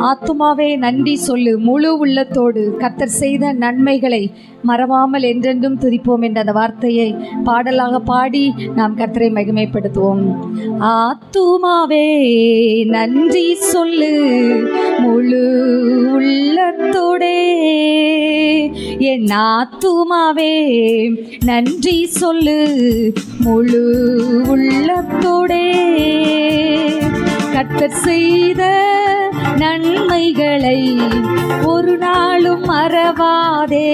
ஆத்துமாவே நன்றி சொல்லு, முழு உள்ளத்தோடு கர்த்தர் செய்த நன்மைகளை மறவாமல் என்றென்றும் துதிப்போம் என்ற அந்த வார்த்தையை பாடலாக பாடி நாம் கர்த்தரை மகிமைப்படுத்துவோம். ஆத்துமாவே நன்றி சொல்லு, முழு உள்ளத்தோடே. என் ஆத்துமாவே நன்றி சொல்லு, முழு உள்ளத்தோடே. கர்த்தர் செய்த நன்மைகளை ஒரு நாளும் மறவாதே.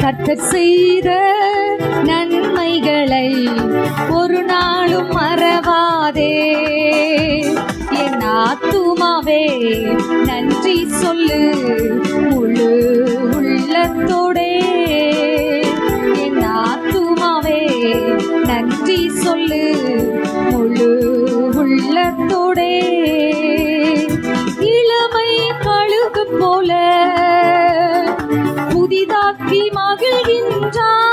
கர்த்தர் செய்த நன்மைகளை ஒரு நாளும் மறவாதே. என் ஆத்துமாவே நன்றி சொல்லு, முழு உள்ளத்தோடே. என் ஆத்துமாவே நன்றி சொல்லு, முழு உள்ளத்தோடே. இளமை கழுகு போல புதிதாக்கி மகிழ்கின்றார்.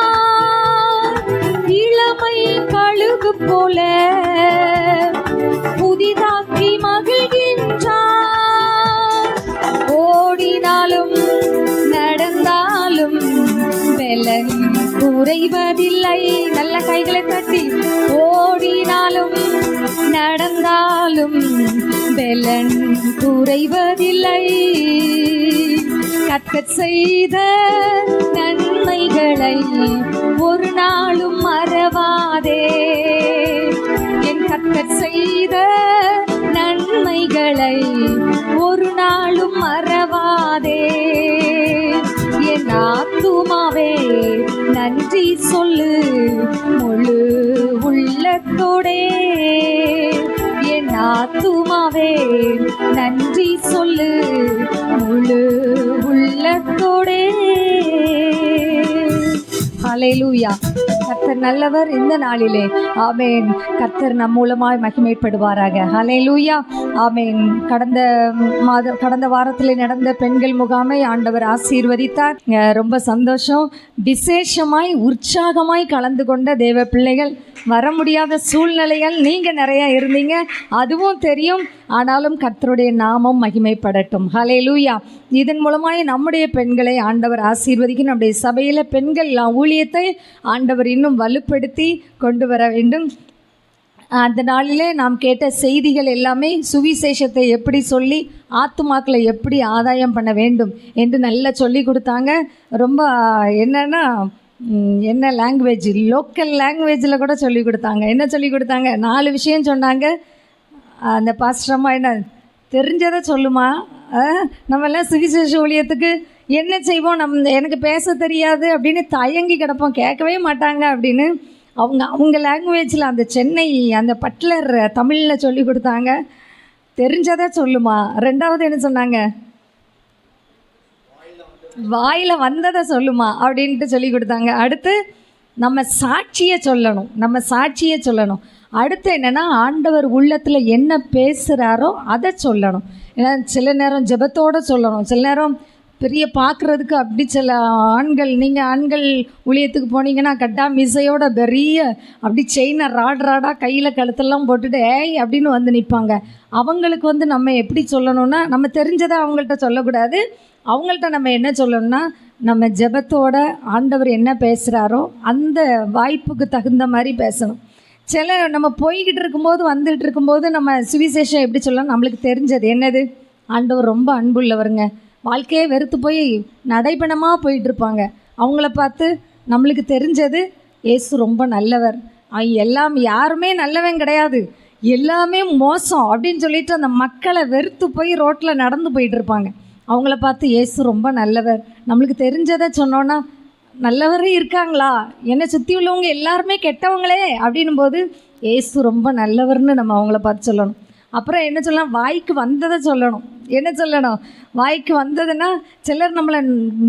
இளமை கழுகு போல புதிதாக்கி மகிழ்கின்றார். ஓடினாலும் நடந்தாலும் பலன் குறைவதில்லை. நல்ல கைகளை தட்டி. ஓடினாலும் நடந்தாலும் பலன் குறைவதில்லை. கர்த்தர் செய்த நன்மைகளை ஒரு நாளும் மறவாதே. என் கர்த்தர் செய்த நன்மைகளை ஒரு நாளும் மறவாதே. என் ஆத்துமாவே நன்றி சொல்லு, முழு உள்ளத்தோடே. என் ஆத்துமாவே நன்றி சொல்லு, முழு உள்ளத்தோடே. ஹல்லேலூயா. கர்த்தர் நல்லவர் இந்த நாளிலே. ஆமேன். கர்த்தர் நம் மூலமாய் மகிமைப்படுவாராக. ஹல்லேலூயா. ஆமேன். கடந்த வாரத்தில் நடந்த பெண்கள் முகாமை ஆண்டவர் ஆசீர்வதித்தார். ரொம்ப சந்தோஷம். விசேஷமாய் உற்சாகமாய் கலந்து கொண்ட தேவ பிள்ளைகள், வர முடியாத சூழ்நிலைகள் நீங்கள் நிறைய இருந்தீங்க, அதுவும் தெரியும். ஆனாலும் கர்த்தருடைய நாமம் மகிமைப்படட்டும். ஹல்லேலூயா. இதன் மூலமாய் நம்முடைய பெண்களை ஆண்டவர் ஆசீர்வதிக்க, நம்முடைய சபையில் பெண்கள் ஊழியத்தை ஆண்டவர் இன்னும் வலுப்படுத்தி கொண்டு வர வேண்டும். அந்த நாளிலே நாம் கேட்ட செய்திகள் எல்லாமே சுவிசேஷத்தை எப்படி சொல்லி ஆத்துமாக்களை எப்படி ஆதாயம் பண்ண வேண்டும் என்று நல்லா சொல்லி கொடுத்தாங்க. ரொம்ப என்னென்னா என்ன லாங்குவேஜ், லோக்கல் லாங்குவேஜில் கூட சொல்லி கொடுத்தாங்க. என்ன சொல்லி கொடுத்தாங்க? 4 விஷயம் சொன்னாங்க. அந்த பாஸ்டரம்மா என்ன தெரிஞ்சதை சொல்லுமா, நம்மெல்லாம் சுவிசேஷ ஊழியத்துக்கு என்ன செய்வோம், எனக்கு பேச தெரியாது அப்படின்னு தயங்கி கிடப்போம், கேட்கவே மாட்டாங்க அப்படின்னு அவங்க லாங்குவேஜில் அந்த சென்னை அந்த பட்லர் தமிழில் சொல்லி கொடுத்தாங்க. தெரிஞ்சதை சொல்லுமா. 2வது என்ன சொன்னாங்க? வாயில் வந்ததை சொல்லுமா அப்படின்ட்டு சொல்லி கொடுத்தாங்க. அடுத்து நம்ம சாட்சியை சொல்லணும். அடுத்து என்னென்னா ஆண்டவர் உள்ளத்தில் என்ன பேசுகிறாரோ அதை சொல்லணும். ஏன்னா சில நேரம் ஜெபத்தோடு சொல்லணும், சில நேரம் பெரிய பார்க்குறதுக்கு அப்படி சில ஆண்கள், நீங்கள் ஆண்கள் ஊழியத்துக்கு போனீங்கன்னா கட்டா மிசையோட பெரிய அப்படி செயினை ராடாக கையில் கழுத்தெல்லாம் போட்டுட்டு ஏய் அப்படின்னு வந்து நிற்பாங்க. அவங்களுக்கு நம்ம எப்படி சொல்லணும்னா, நம்ம தெரிஞ்சதை அவங்கள்ட்ட சொல்லக்கூடாது. அவங்கள்ட்ட நம்ம என்ன சொல்லணும்னா, நம்ம ஜெபத்தோட ஆண்டவர் என்ன பேசுகிறாரோ அந்த வாய்ப்புக்கு தகுந்த மாதிரி பேசணும். சில நம்ம போய்கிட்டு இருக்கும்போது வந்துகிட்டு இருக்கும்போது நம்ம சுவிசேஷம் எப்படி சொல்லலாம், நம்மளுக்கு தெரிஞ்சது என்னது, ஆண்டவர் ரொம்ப அன்புள்ளவருங்க, வாழ்க்கையே வெறுத்து போய் நடைபெணமாக போயிட்டுருப்பாங்க. அவங்கள பார்த்து நம்மளுக்கு தெரிஞ்சது இயேசு ரொம்ப நல்லவர், யாருமே நல்லவன் கிடையாது, எல்லாமே மோசம் அப்படின்னு சொல்லிட்டு அந்த மக்களை வெறுத்து போய் ரோட்டில் நடந்து போயிட்டுருப்பாங்க. அவங்கள பார்த்து இயேசு ரொம்ப நல்லவர், நம்மளுக்கு தெரிஞ்சதை சொன்னோன்னா நல்லவரே இருக்காங்களா, என்னை சுற்றி உள்ளவங்க எல்லாருமே கெட்டவங்களே அப்படின்னும் போது இயேசு ரொம்ப நல்லவர்னு நம்ம அவங்கள பார்த்து சொல்லணும். அப்புறம் என்ன சொல்லலாம், வாய்க்கு வந்ததை சொல்லணும். என்ன சொல்லணும்? வாய்க்கு வந்ததுன்னா சிலர் நம்மளை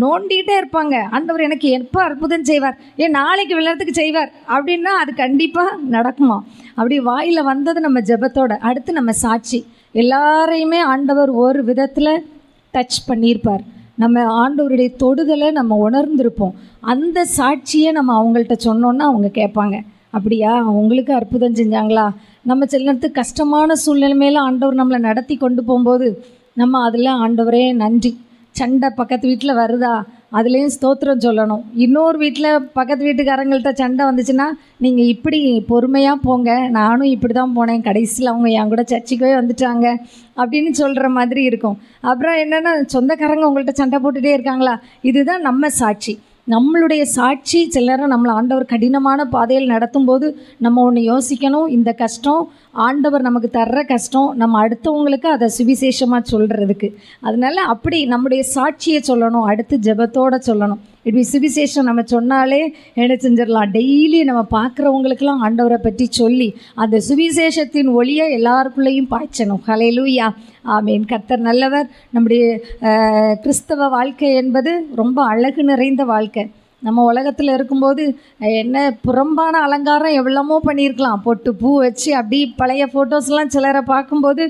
நோண்டிகிட்டே இருப்பாங்க, ஆண்டவர் எனக்கு எப்போ அற்புதம் செய்வார், நாளைக்கு விளையாட்டுக்கு செய்வார் அப்படின்னா அது கண்டிப்பாக நடக்குமா. அப்படி வாயில் வந்தது நம்ம ஜெபத்தோட. அடுத்து நம்ம சாட்சி. எல்லாரையுமே ஆண்டவர் ஒரு விதத்தில் டச் பண்ணியிருப்பார். நம்ம ஆண்டவருடைய தொடுதலை நம்ம உணர்ந்திருப்போம். அந்த சாட்சியை நம்ம அவங்கள்ட்ட சொன்னோன்னா அவங்க கேட்பாங்க. அப்படியா, உங்களுக்கு அற்புதம் செஞ்சாங்களா? நம்ம சில நேரத்துக்கு கஷ்டமான சூழ்நிலைமையில ஆண்டவர் நம்மளை நடத்தி கொண்டு போகும்போது நம்ம அதில் ஆண்டவரே நன்றி. சண்டை பக்கத்து வீட்டில் வருதா, அதுலேயும் ஸ்தோத்திரம் சொல்லணும். இன்னொரு வீட்டில் பக்கத்து வீட்டுக்காரங்கள்ட்ட சண்டை வந்துச்சுன்னா, நீங்கள் இப்படி பொறுமையாக போங்க, நானும் இப்படி தான் போனேன், கடைசியில் அவங்க என் கூட சர்ச்சுக்கவே வந்துட்டாங்க அப்படின்னு சொல்கிற மாதிரி இருக்கும். அப்புறம் என்னென்னா, சொந்தக்காரங்க உங்கள்கிட்ட சண்டை போட்டுகிட்டே இருக்காங்களா, இதுதான் நம்ம சாட்சி. நம்மளுடைய சாட்சி சில நேரம் நம்மளை ஆண்டவர் கடினமான பாதையில் நடத்தும்போது நம்ம ஒன்று யோசிக்கணும், இந்த கஷ்டம் ஆண்டவர் நமக்கு தர்ற கஷ்டம், நம்ம அடுத்தவங்களுக்கு அதை சுவிசேஷமாக சொல்கிறதுக்கு. அதனால் அப்படி நம்முடைய சாட்சியை சொல்லணும், அடுத்து ஜெபத்தோடு சொல்லணும். இப்படி சுவிசேஷம் நம்ம சொன்னாலே என்ன செஞ்சிடலாம், டெய்லி நம்ம பார்க்குறவங்களுக்கெல்லாம் ஆண்டவரை பற்றி சொல்லி அந்த சுவிசேஷத்தின் ஒளியை எல்லாருக்குள்ளேயும் பாய்ச்சணும். ஹல்லேலூயா, ஆமேன். கர்த்தர் நல்லவர். நம்முடைய கிறிஸ்தவ வாழ்க்கை என்பது ரொம்ப அழகு நிறைந்த வாழ்க்கை. நம்ம உலகத்தில் இருக்கும்போது என்ன புறம்பான அலங்காரம் எவ்வளமோ பண்ணியிருக்கலாம், பொட்டு பூ வச்சு அப்படி பழைய ஃபோட்டோஸ்லாம் சிலரை பார்க்கும்போது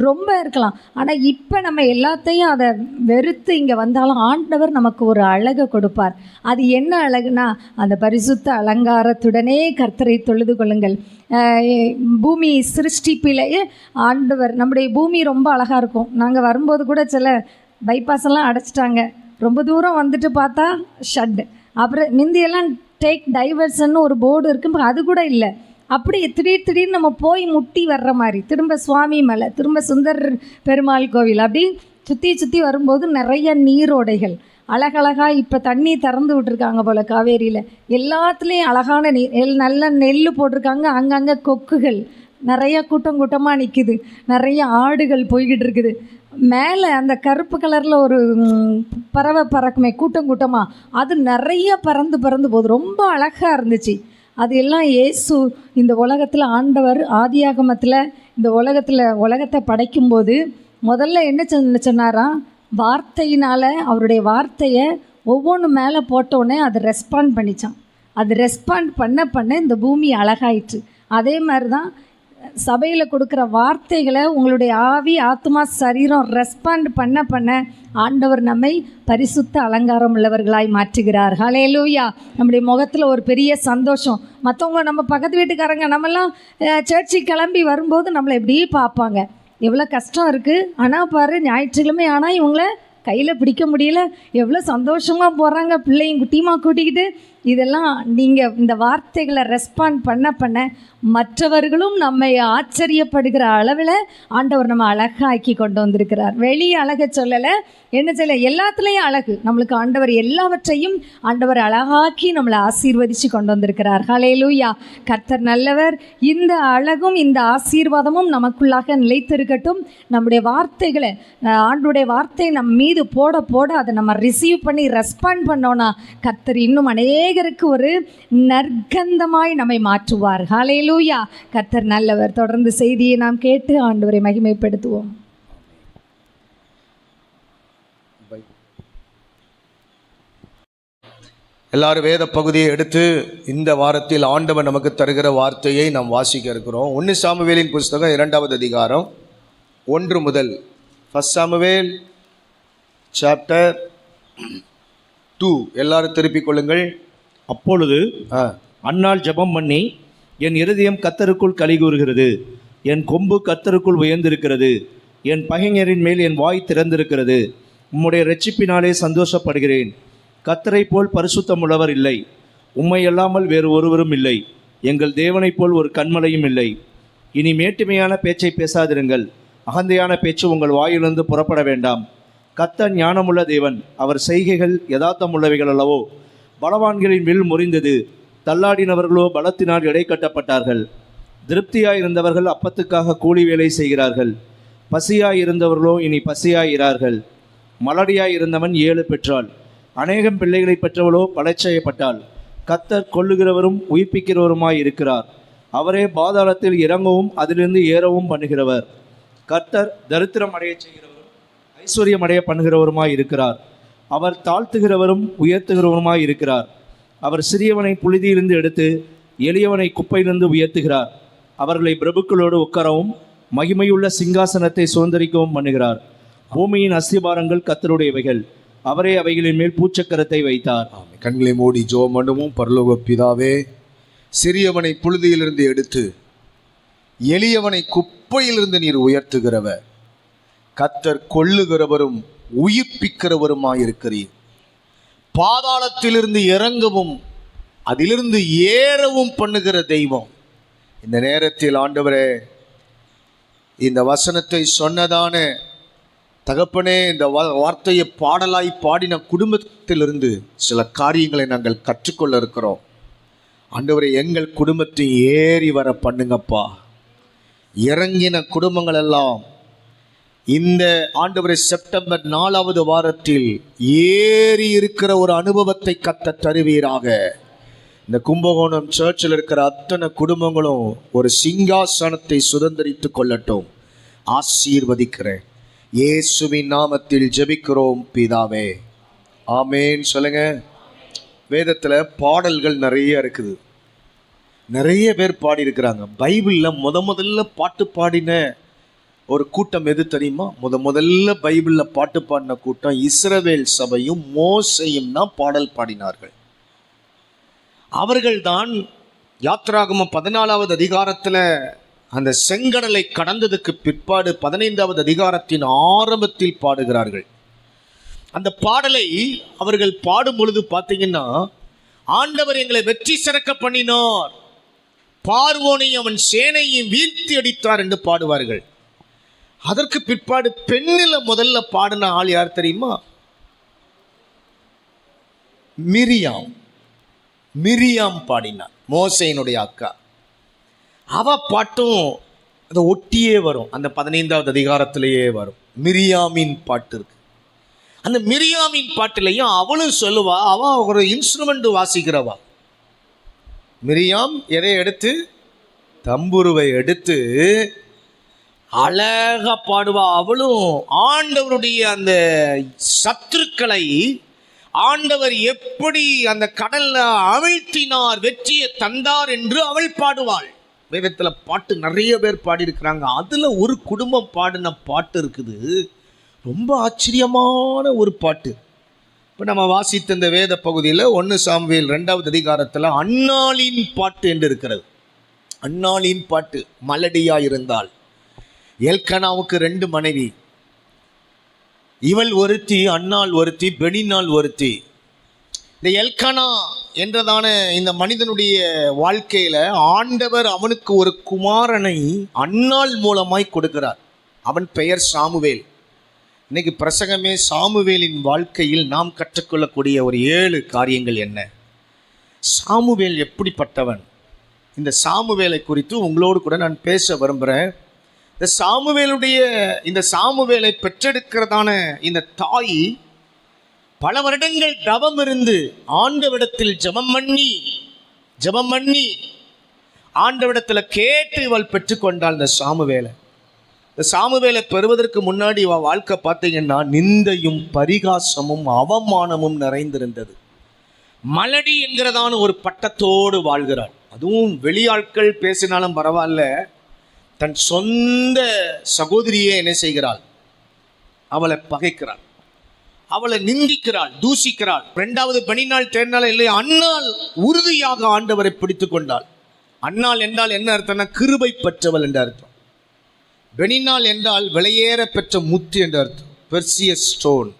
ரொம்ப இருக்கலாம். ஆனால் இப்போ நம்ம எல்லாத்தையும் அதை வெறுத்து இங்கே வந்தாலும் ஆண்டவர் நமக்கு ஒரு அழகை கொடுப்பார். அது என்ன அழகுனா, அந்த பரிசுத்த அலங்காரத்துடனே கர்த்தரை தொழுது கொள்ளுங்கள். பூமி சிருஷ்டிப்பிலேயே ஆண்டவர், நம்முடைய பூமி ரொம்ப அழகாக இருக்கும். நாங்கள் வரும்போது கூட சில பைபாஸ் எல்லாம் அடைச்சிட்டாங்க, ரொம்ப தூரம் வந்துட்டு பார்த்தா ஷட். அப்புறம் முந்தியெல்லாம் டேக் டைவர்ஷன்னு ஒரு போர்டு இருக்கு, அது கூட இல்லை. அப்படி திடீர்னு நம்ம போய் முட்டி வர்ற மாதிரி திரும்ப சுவாமி மலை, திரும்ப சுந்தர் பெருமாள் கோவில், அப்படி சுற்றி வரும்போது நிறைய நீரோடைகள் அழகழகாக. இப்போ தண்ணி திறந்து விட்டுருக்காங்க போல் காவேரியில், எல்லாத்துலேயும் அழகான நீர், நல்ல நெல் போட்டிருக்காங்க. அங்கங்கே கொக்குகள் நிறைய கூட்டமாக நிற்குது, நிறைய ஆடுகள் போய்கிட்டு இருக்குது. மேலே அந்த கருப்பு கலரில் ஒரு பறவை பறக்குமே கூட்டமாக, அது நிறைய பறந்து போகுது, ரொம்ப அழகாக இருந்துச்சு. அது எல்லாம் இயேசு இந்த உலகத்தில் ஆண்டவர் ஆதியாகமத்தில் இந்த உலகத்தை படைக்கும்போது முதல்ல என்ன சொன்னாராம், வார்த்தையினால் அவருடைய வார்த்தையை ஒவ்வொன்று மேலே போட்டோடனே அது ரெஸ்பாண்ட் பண்ணிச்சான். அது ரெஸ்பாண்ட் பண்ண இந்த பூமி அழகாயிற்று. அதே மாதிரி தான் சபையில் கொடுக்குற வார்த்தைகளை உங்களுடைய ஆவி ஆத்மா சரீரம் ரெஸ்பாண்ட் பண்ண ஆண்டவர் நம்மை பரிசுத்த அலங்காரம் உள்ளவர்களாய் மாற்றுகிறார். ஹல்லேலூயா. நம்முடைய முகத்தில் ஒரு பெரிய சந்தோஷம். மற்றவங்க நம்ம பக்கத்து வீட்டுக்காரங்க நம்மெல்லாம் சர்ச்சுக்கு கிளம்பி வரும்போது நம்மளை எப்படியே பார்ப்பாங்க, எவ்வளோ கஷ்டம் இருக்குது, ஆனால் பாரு ஞாயிற்றுக்கிழமை ஆனால் இவங்கள கையில் பிடிக்க முடியல, எவ்வளோ சந்தோஷமாக போகிறாங்க பிள்ளையும் குட்டியுமா கூட்டிக்கிட்டு. இதெல்லாம் நீங்கள் இந்த வார்த்தைகளை ரெஸ்பாண்ட் பண்ண மற்றவர்களும் நம்மை ஆச்சரியப்படுகிற அளவில் ஆண்டவர் நம்ம அழகாக்கி கொண்டு வந்திருக்கிறார். வெளியே அழகை சொல்லலை, என்ன சொல்ல, எல்லாத்துலேயும் அழகு. நம்மளுக்கு ஆண்டவர் எல்லாவற்றையும் ஆண்டவர் அழகாக்கி நம்மளை ஆசீர்வதித்து கொண்டு வந்திருக்கிறார். ஹல்லேலூயா. கர்த்தர் நல்லவர். இந்த அழகும் இந்த ஆசீர்வாதமும் நமக்குள்ளாக நிலைத்திருக்கட்டும். நம்முடைய வார்த்தைகளை, ஆண்டுடைய வார்த்தை நம் மீது போட அதை நம்ம ரிசீவ் பண்ணி ரெஸ்பாண்ட் பண்ணோன்னா கர்த்தர் இன்னும் அநேகருக்கு ஒரு நற்கந்தமாய் நம்மை மாற்றுவார். ஹல்லேலூயா. கர்த்தர் நல்லவர். தொடர்ந்து செய்தியை நாம் கேட்டு ஆண்டவரை மகிமைப்படுத்துவோம். எல்லாரும் வேத பகுதியை எடுத்து இந்த வாரத்தில் ஆண்டவர் நமக்கு தருகிற வார்த்தையை நாம் வாசிக்க இருக்கிறோம். 1 சாமுவேலின் புஸ்தகம் 2வது அதிகாரம் 1 முதல். 1 சாமுவேல் சாப்டர் 2. எல்லாரும் திருப்பிக் கொள்ளுங்கள். அப்பொழுது அன்னாள் ஜெபம் பண்ணி, என் இருதயம் கர்த்தருக்குள் கலிகூறுகிறது, என் கொம்பு கர்த்தருக்குள் உயர்ந்திருக்கிறது, என் பகைஞரின் மேல் என் வாய் திறந்திருக்கிறது, உம்முடைய இரட்சிப்பினாலே சந்தோஷப்படுகிறேன். கர்த்தரை போல் பரிசுத்தம் உள்ளவர் இல்லை, உம்மை அல்லாமல் வேறு ஒருவரும் இல்லை, எங்கள் தேவனைப் போல் ஒரு கன்மலையும் இல்லை. இனி மேட்டுமையான பேச்சை பேசாதிருங்கள், அகந்தையான பேச்சு உங்கள் வாயிலிருந்து புறப்பட வேண்டாம். கர்த்தர் ஞானமுள்ள தேவன், அவர் செய்கைகள் யதார்த்தமுள்ளவைகள் அல்லவோ. பலவான்களின் வில் முறிந்தது, தள்ளாடினவர்களோ பலத்தினால் எடை கட்டப்பட்டார்கள். திருப்தியாயிருந்தவர்கள் அப்பத்துக்காக கூலி வேலை செய்கிறார்கள், பசியாயிருந்தவர்களோ இனி பசியாயிரார்கள். மலடியாயிருந்தவன் 7 பெற்றாள், அநேகம் பிள்ளைகளை பெற்றவளோ பலச்செய்யப்பட்டாள். கர்த்தர் கொல்லுகிறவரும் உயிர்ப்பிக்கிறவருமாய் இருக்கிறார், அவரே பாதாளத்தில் இறங்கவும் அதிலிருந்து ஏறவும் பண்ணுகிறவர். கர்த்தர் தரித்திரம் அடைய செய்கிறவரும் ஐஸ்வர்யம் அடைய பண்ணுகிறவருமாய் இருக்கிறார், அவர் தாழ்த்துகிறவரும் உயர்த்துகிறவருமாய் இருக்கிறார். அவர் சிறியவனை புழுதியிலிருந்து எடுத்து எளியவனை குப்பையிலிருந்து உயர்த்துகிறார். அவர்களை பிரபுக்களோடு உட்காரவும் மகிமையுள்ள சிங்காசனத்தை சுதந்திரிக்கவும் பண்ணுகிறார். பூமியின் அஸ்திபாரங்கள் கர்த்தருடையவைகள், அவரே அவைகளின் மேல் பூச்சக்கரத்தை வைத்தார். கண்களை மூடி ஜெபம் பண்ணுவோம். பரலோக பிதாவே, சிறியவனை புழுதியிலிருந்து எடுத்து எளியவனை குப்பையிலிருந்து நீர் உயர்த்துகிறவர். கர்த்தர் கொல்லுகிறவரும் உயிர்ப்பிக்கிறவருமாயிருக்கிறீர். பாதாளத்திலிருந்து இறங்கவும் அதிலிருந்து ஏறவும் பண்ணுகிற தெய்வம். இந்த நேரத்தில் ஆண்டவரே, இந்த வசனத்தை சொன்னதான தகப்பனே, இந்த வார்த்தையை பாடலாய் பாடின குடும்பத்திலிருந்து சில காரியங்களை நாங்கள் கற்றுக்கொள்ள இருக்கிறோம். ஆண்டவரே, எங்கள் குடும்பத்தை ஏறி வர பண்ணுங்கப்பா. இறங்கின குடும்பங்கள் எல்லாம் இந்த ஆண்டவரே செப்டம்பர் 4வது வாரத்தில் ஏறி இருக்கிற ஒரு அனுபவத்தை கத்த தருவீராக. இந்த கும்பகோணம் சர்ச்சில் இருக்கிற அத்தனை குடும்பங்களும் ஒரு சிங்காசனத்தை சுதந்திரித்து கொள்ளட்டும். ஆசீர்வதிக்கிறேன். இயேசுவின் நாமத்தில் ஜெபிக்கிறோம் பிதாவே, ஆமேன். சொல்லுங்க. வேதத்தில் பாடல்கள் நிறைய இருக்குது. நிறைய பேர் பாடியிருக்கிறாங்க. பைபிளில் முதல்ல பாட்டு பாடின ஒரு கூட்டம் எது தெரியுமா? முதல்ல பைபிளில் பாட்டு பாடின கூட்டம் இஸ்ரவேல் சபையும் மோசையும் தான் பாடல் பாடினார்கள். அவர்கள்தான் யாத்ராகமம் 14வது அதிகாரத்தில் அந்த செங்கடலை கடந்ததுக்கு பிற்பாடு 15வது அதிகாரத்தின் ஆரம்பத்தில் பாடுகிறார்கள். அந்த பாடலை அவர்கள் பாடும் பொழுது பார்த்தீங்கன்னா, ஆண்டவர் எங்களை வெற்றி சிறக்க பண்ணினார், பார்வோனையும் அவன் சேனையும் வீழ்த்தி அடித்தார் என்று பாடுவார்கள். அதற்கு பிற்பாடு பெண்ணில முதல்ல பாடின ஆள் யார் தெரியுமா? மிரியாம் பாடினார், மோசேயினுடைய அக்கா. அவ பாட்டும் அதை ஒட்டியே வரும், அந்த 15வது அதிகாரத்திலேயே வரும். மிரியாமின் பாட்டு இருக்கு. அந்த மிரியாமின் பாட்டிலையும் அவளும் சொல்லுவா, அவ ஒரு இன்ஸ்ட்ருமெண்ட் வாசிக்கிறவா. மிரியாம் எதை எடுத்து? தம்புருவை எடுத்து அழகா பாடுவா. அவளும் ஆண்டவருடைய அந்த சத்துருக்களை ஆண்டவர் எப்படி அந்த கடல்ல அமிழ்த்தினார், வெற்றியை தந்தார் என்று அவள் பாடுவாள். வேதத்தில் பாட்டு நிறைய பேர் பாடியிருக்கிறாங்க. அதில் ஒரு குடும்பம் பாடின பாட்டு இருக்குது, ரொம்ப ஆச்சரியமான ஒரு பாட்டு. இப்போ நம்ம வாசித்த இந்த வேத பகுதியில் 1 சாமுவேல் 2வது அதிகாரத்தில் அன்னாளின் பாட்டு என்று இருக்கிறது. அன்னாளின் பாட்டு. மலடியாக இருந்தாள். எல்கனாவுக்கு 2 மனைவி. இவள் ஒருத்தி, அன்னாள் ஒருத்தி, பெனினாள் ஒருத்தி. இந்த எல்கனா என்றதான இந்த மனிதனுடைய வாழ்க்கையில் ஆண்டவர் அவனுக்கு ஒரு குமாரனை அன்னாள் மூலமாய் கொடுக்கிறார். அவன் பெயர் சாமுவேல். இன்னைக்கு பிரசங்கமே சாமுவேலின் வாழ்க்கையில் நாம் கற்றுக்கொள்ளக்கூடிய ஒரு 7 காரியங்கள் என்ன? சாமுவேல் எப்படிப்பட்டவன்? இந்த சாமுவேலை குறித்து உங்களோடு கூட நான் பேச விரும்புகிறேன். இந்த சாமுவேலை பெற்றெடுக்கிறதான இந்த தாய் பல வருடங்கள் தவம் இருந்து ஆண்டவிடத்தில் ஜெபம் பண்ணி ஆண்டவிடத்தில் கேட்டு இவள் பெற்றுக்கொண்டாள் இந்த சாமுவேலை. இந்த சாமுவேலை பெறுவதற்கு முன்னாடி இவள் வாழ்க்கை பார்த்தீங்கன்னா நிந்தையும் பரிகாசமும் அவமானமும் நிறைந்திருந்தது. மலடி என்கிறதான ஒரு பட்டத்தோடு வாழ்கிறாள். அதுவும் வெளியாட்கள் பேசினாலும் பரவாயில்ல, தன் சொந்த சகோதரியே என்ன செய்கிறாள்? அவளை பகைக்கிறாள், அவளை நிந்திக்கிறாள், தூசிக்கிறாள். 2வது பெனினாள் தேர்னாள் இல்லை, அன்னாள் உறுதியாக ஆண்டவரை பிடித்து கொண்டாள். அன்னாள் என்றால் என்ன அர்த்தம்னா கிருபை பெற்றவள் என்ற அர்த்தம். பெனினாள் என்றால் விலையேற பெற்ற முத்து என்ற அர்த்தம், பெர்சியஸ் ஸ்டோன்.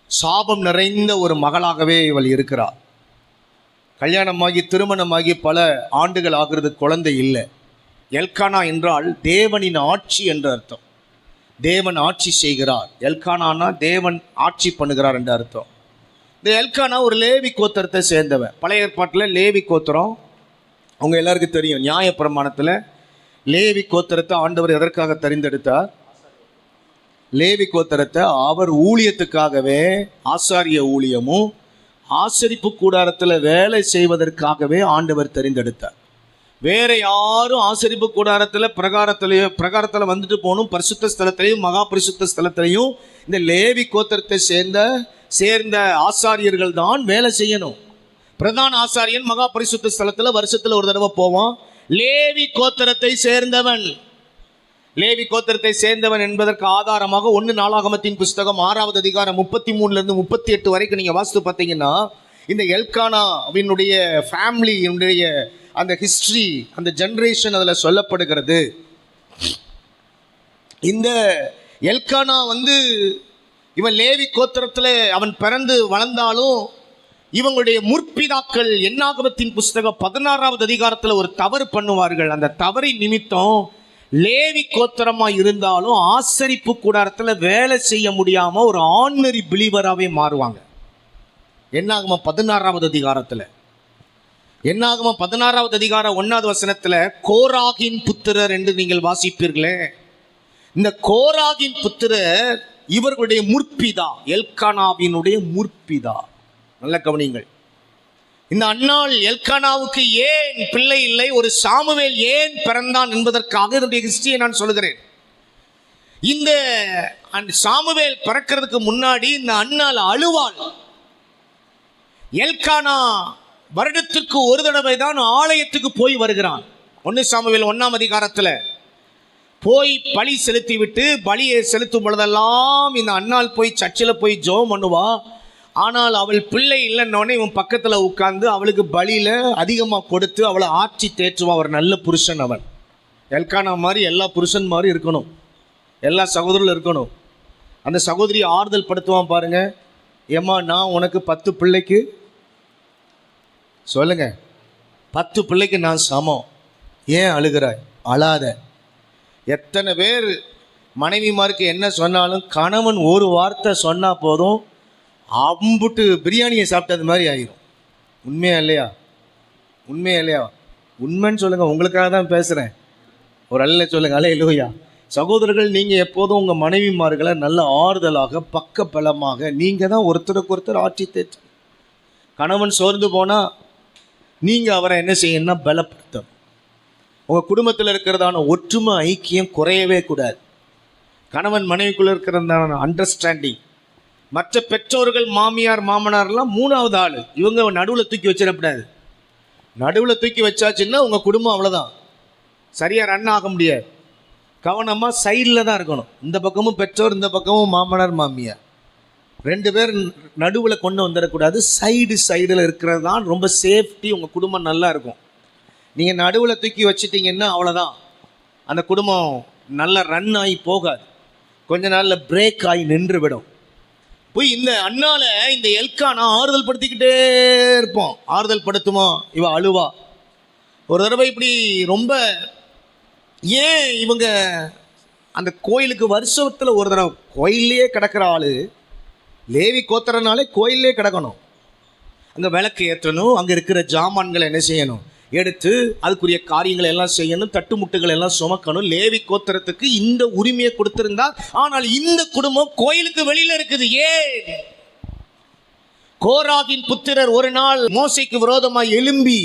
சாபம் நிறைந்த ஒரு மகளாகவே இவள் இருக்கிறாள். கல்யாணமாகி திருமணமாகி பல ஆண்டுகள் ஆகிறது, குழந்தை இல்லை. எல்கானா என்றால் தேவனின் ஆட்சி என்ற அர்த்தம். தேவன் ஆட்சி செய்கிறார். எல்கானானா தேவன் ஆட்சி பண்ணுகிறார் என்ற அர்த்தம். இந்த எல்கானா ஒரு லேவி கோத்திரத்தை சேர்ந்தவன். பழைய ஏற்பாட்டில் லேவி கோத்திரம் அவங்க எல்லாருக்கும் தெரியும். நியாயப்பிரமாணத்தில் லேவி கோத்திரத்தை ஆண்டவர் எதற்காக தெரிந்தெடுத்தார்? லேவி கோத்திரத்தை அவர் ஊழியத்துக்காகவே, ஆசாரிய ஊழியமும் ஆசரிப்பு கூடாரத்தில் வேலை செய்வதற்காகவே ஆண்டவர் தெரிந்தெடுத்தார். வேற யாரும் ஆசரிப்பு கூடாரத்தில் பிரகாரத்தில் வந்துட்டு போகணும். பரிசுத்த ஸ்தலத்திலையும் மகா பரிசுத்த ஸ்தலத்திலையும் இந்த லேவி கோத்திரத்தை சேர்ந்த ஆசாரியர்கள் தான் வேலை செய்யணும். பிரதான ஆசாரியன் மகா பரிசுத்த ஸ்தலத்தில் வருஷத்தில் ஒரு தடவை போவான். லேவி கோத்திரத்தை சேர்ந்தவன் என்பதற்கு ஆதாரமாக 1 நாளாகமத்தின் புஸ்தகம் 6வது அதிகாரம் 33 to 38 வரைக்கும் நீங்கள் வாசித்து பார்த்தீங்கன்னா, இந்த எல்கானாவினுடைய ஃபேமிலியினுடைய அந்த ஹிஸ்ட்ரி, அந்த ஜென்ரேஷன் அதில் சொல்லப்படுகிறது. இந்த எல்கானா இவன் லேவி கோத்திரத்தில் அவன் பிறந்து வளர்ந்தாலும் இவங்களுடைய முற்பிதாக்கள் என்னாகமத்தின் புஸ்தகம் 16வது அதிகாரத்தில் ஒரு தவறு பண்ணுவார்கள். அந்த தவறின் நிமித்தம் லேவி கோத்திரமாக இருந்தாலும் ஆசரிப்பு கூடாரத்தில் வேலை செய்ய முடியாமல் ஒரு ஆர்டினரி பிலீவராகவே மாறுவாங்க. என்னாகமம் 16வது அதிகாரத்தில், என்னாகமம் 16வது அதிகாரம் 1வது வசனத்தில் கோராகின் புத்திரர் என்று நீங்கள் வாசிப்பீர்களே. இந்த கோராகின் புத்திரர் இவர்களுடைய முற்பிதா, எல்கானாவினுடைய முற்பிதா. நல்ல கவனிங்கள். இந்த அன்னாள் எல்கானாவுக்கு ஏன் பிள்ளை இல்லை, ஒரு சாமுவேல் ஏன் பிறந்தான் என்பதற்காக இதனுடைய ஹிஸ்டரியை நான் சொல்லுகிறேன். இந்த சாமுவேல் பிறக்கிறதுக்கு முன்னாடி இந்த அன்னாள் அழுவாள். எல்கானா வருடத்திற்கு ஒரு தடவை தான் ஆலயத்துக்கு போய் வருகிறான். 1 சாமுவேல் 1ஆம் அதிகாரத்தில் போய் பலி செலுத்தி விட்டு, பலியை செலுத்தும் பொழுதெல்லாம் இந்த அன்னாள் போய் சர்ச்சில் போய் ஜெபம் பண்ணுவா. ஆனால் அவள் பிள்ளை இல்லைன்னொடனே இவன் பக்கத்தில் உட்கார்ந்து அவளுக்கு பலியில் அதிகமாக கொடுத்து அவளை ஆட்சி தேற்றுவான். ஒரு நல்ல புருஷன் அவன். எல்கானா மாதிரி எல்லா புருஷன் மாதிரி இருக்கணும், எல்லா சகோதரர்களும் இருக்கணும். அந்த சகோதரி ஆறுதல் படுத்துவான் பாருங்க. ஏம்மா, நான் உனக்கு 10 பிள்ளைக்கு சொல்லுங்க, 10 பிள்ளைக்கு நான் சமம், ஏன் அழுகிறாய்? அழாத. எத்தனை பேர் மனைவிமாருக்கு என்ன சொன்னாலும் கணவன் ஒரு வார்த்தை சொன்னால் போதும், அம்புட்டு பிரியாணியை சாப்பிட்டது மாதிரி ஆயிரும். உண்மையா இல்லையா? உண்மையா இல்லையா? உண்மைன்னு சொல்லுங்கள், உங்களுக்காக தான் பேசுகிறேன். ஒரு அல்ல சொல்லுங்கள், அல்லேலூயா. சகோதரர்கள், நீங்கள் எப்போதும் உங்கள் மனைவிமார்களை நல்ல ஆறுதலாக பக்க பலமாக நீங்கள் தான் ஒருத்தருக்கு ஒருத்தர் ஆட்சி தேற்று. கணவன் சோர்ந்து போனால் நீங்கள் அவரை என்ன செய்யணும்னா பலப்படுத்தணும். உங்கள் குடும்பத்தில் இருக்கிறதான ஒற்றுமை ஐக்கியம் குறையவே கூடாது. கணவன் மனைவிக்குள்ளே இருக்கிறதான அண்டர்ஸ்டாண்டிங். மற்ற பெற்றோர்கள் மாமியார் மாமனார்லாம் 3வது ஆள். இவங்க நடுவில் தூக்கி வச்சிடக்கூடாது. நடுவில் தூக்கி வச்சாச்சுன்னா உங்கள் குடும்பம் அவ்வளோதான், சரியாக ரன் ஆக முடியாது. கவனமாக சைடில் தான் இருக்கணும். இந்த பக்கமும் பெற்றோர், இந்த பக்கமும் மாமனார் மாமியார், 2 பேர் நடுவில் கொண்டு வந்துடக்கூடாது. சைடில் இருக்கிறது தான் ரொம்ப சேஃப்டி. உங்கள் குடும்பம் நல்லா இருக்கும். நீங்கள் நடுவில் தூக்கி வச்சிட்டிங்கன்னா அவ்வளோதான், அந்த குடும்பம் நல்லா ரன் ஆகி போகாது. கொஞ்ச நாளில் பிரேக் ஆகி நின்று விடும். போய் இந்த அண்ணால இந்த எல்கானா ஆறுதல் படுத்திக்கிட்டே இருப்போம். ஆறுதல் படுத்துமா, இவ அழுவா. ஒரு தடவை இப்படி ரொம்ப, ஏன் இவங்க அந்த கோயிலுக்கு வருஷத்தில் ஒரு தடவை, கோயிலே கிடக்கிற ஆள், லேவி கோத்திரனாலே கோயிலே கிடக்கணும். அங்கே விளக்கு ஏற்றணும், அங்கே இருக்கிற ஜாமான்களை என்ன செய்யணும், எடுத்து அதுக்குரிய காரியங்களை எல்லாம் செய்யணும், தட்டுமுட்டுகள் எல்லாம் சுமக்கணும். லேவி கோத்திரத்துக்கு இந்த உரிமையை கொடுத்திருந்தார். ஆனால் இந்த குடும்பம் கோயிலுக்கு வெளியில இருக்குது. ஏன்? கோராகின் புத்திரர் ஒரு நாள் மோசேக்கு விரோதமாக எழும்பி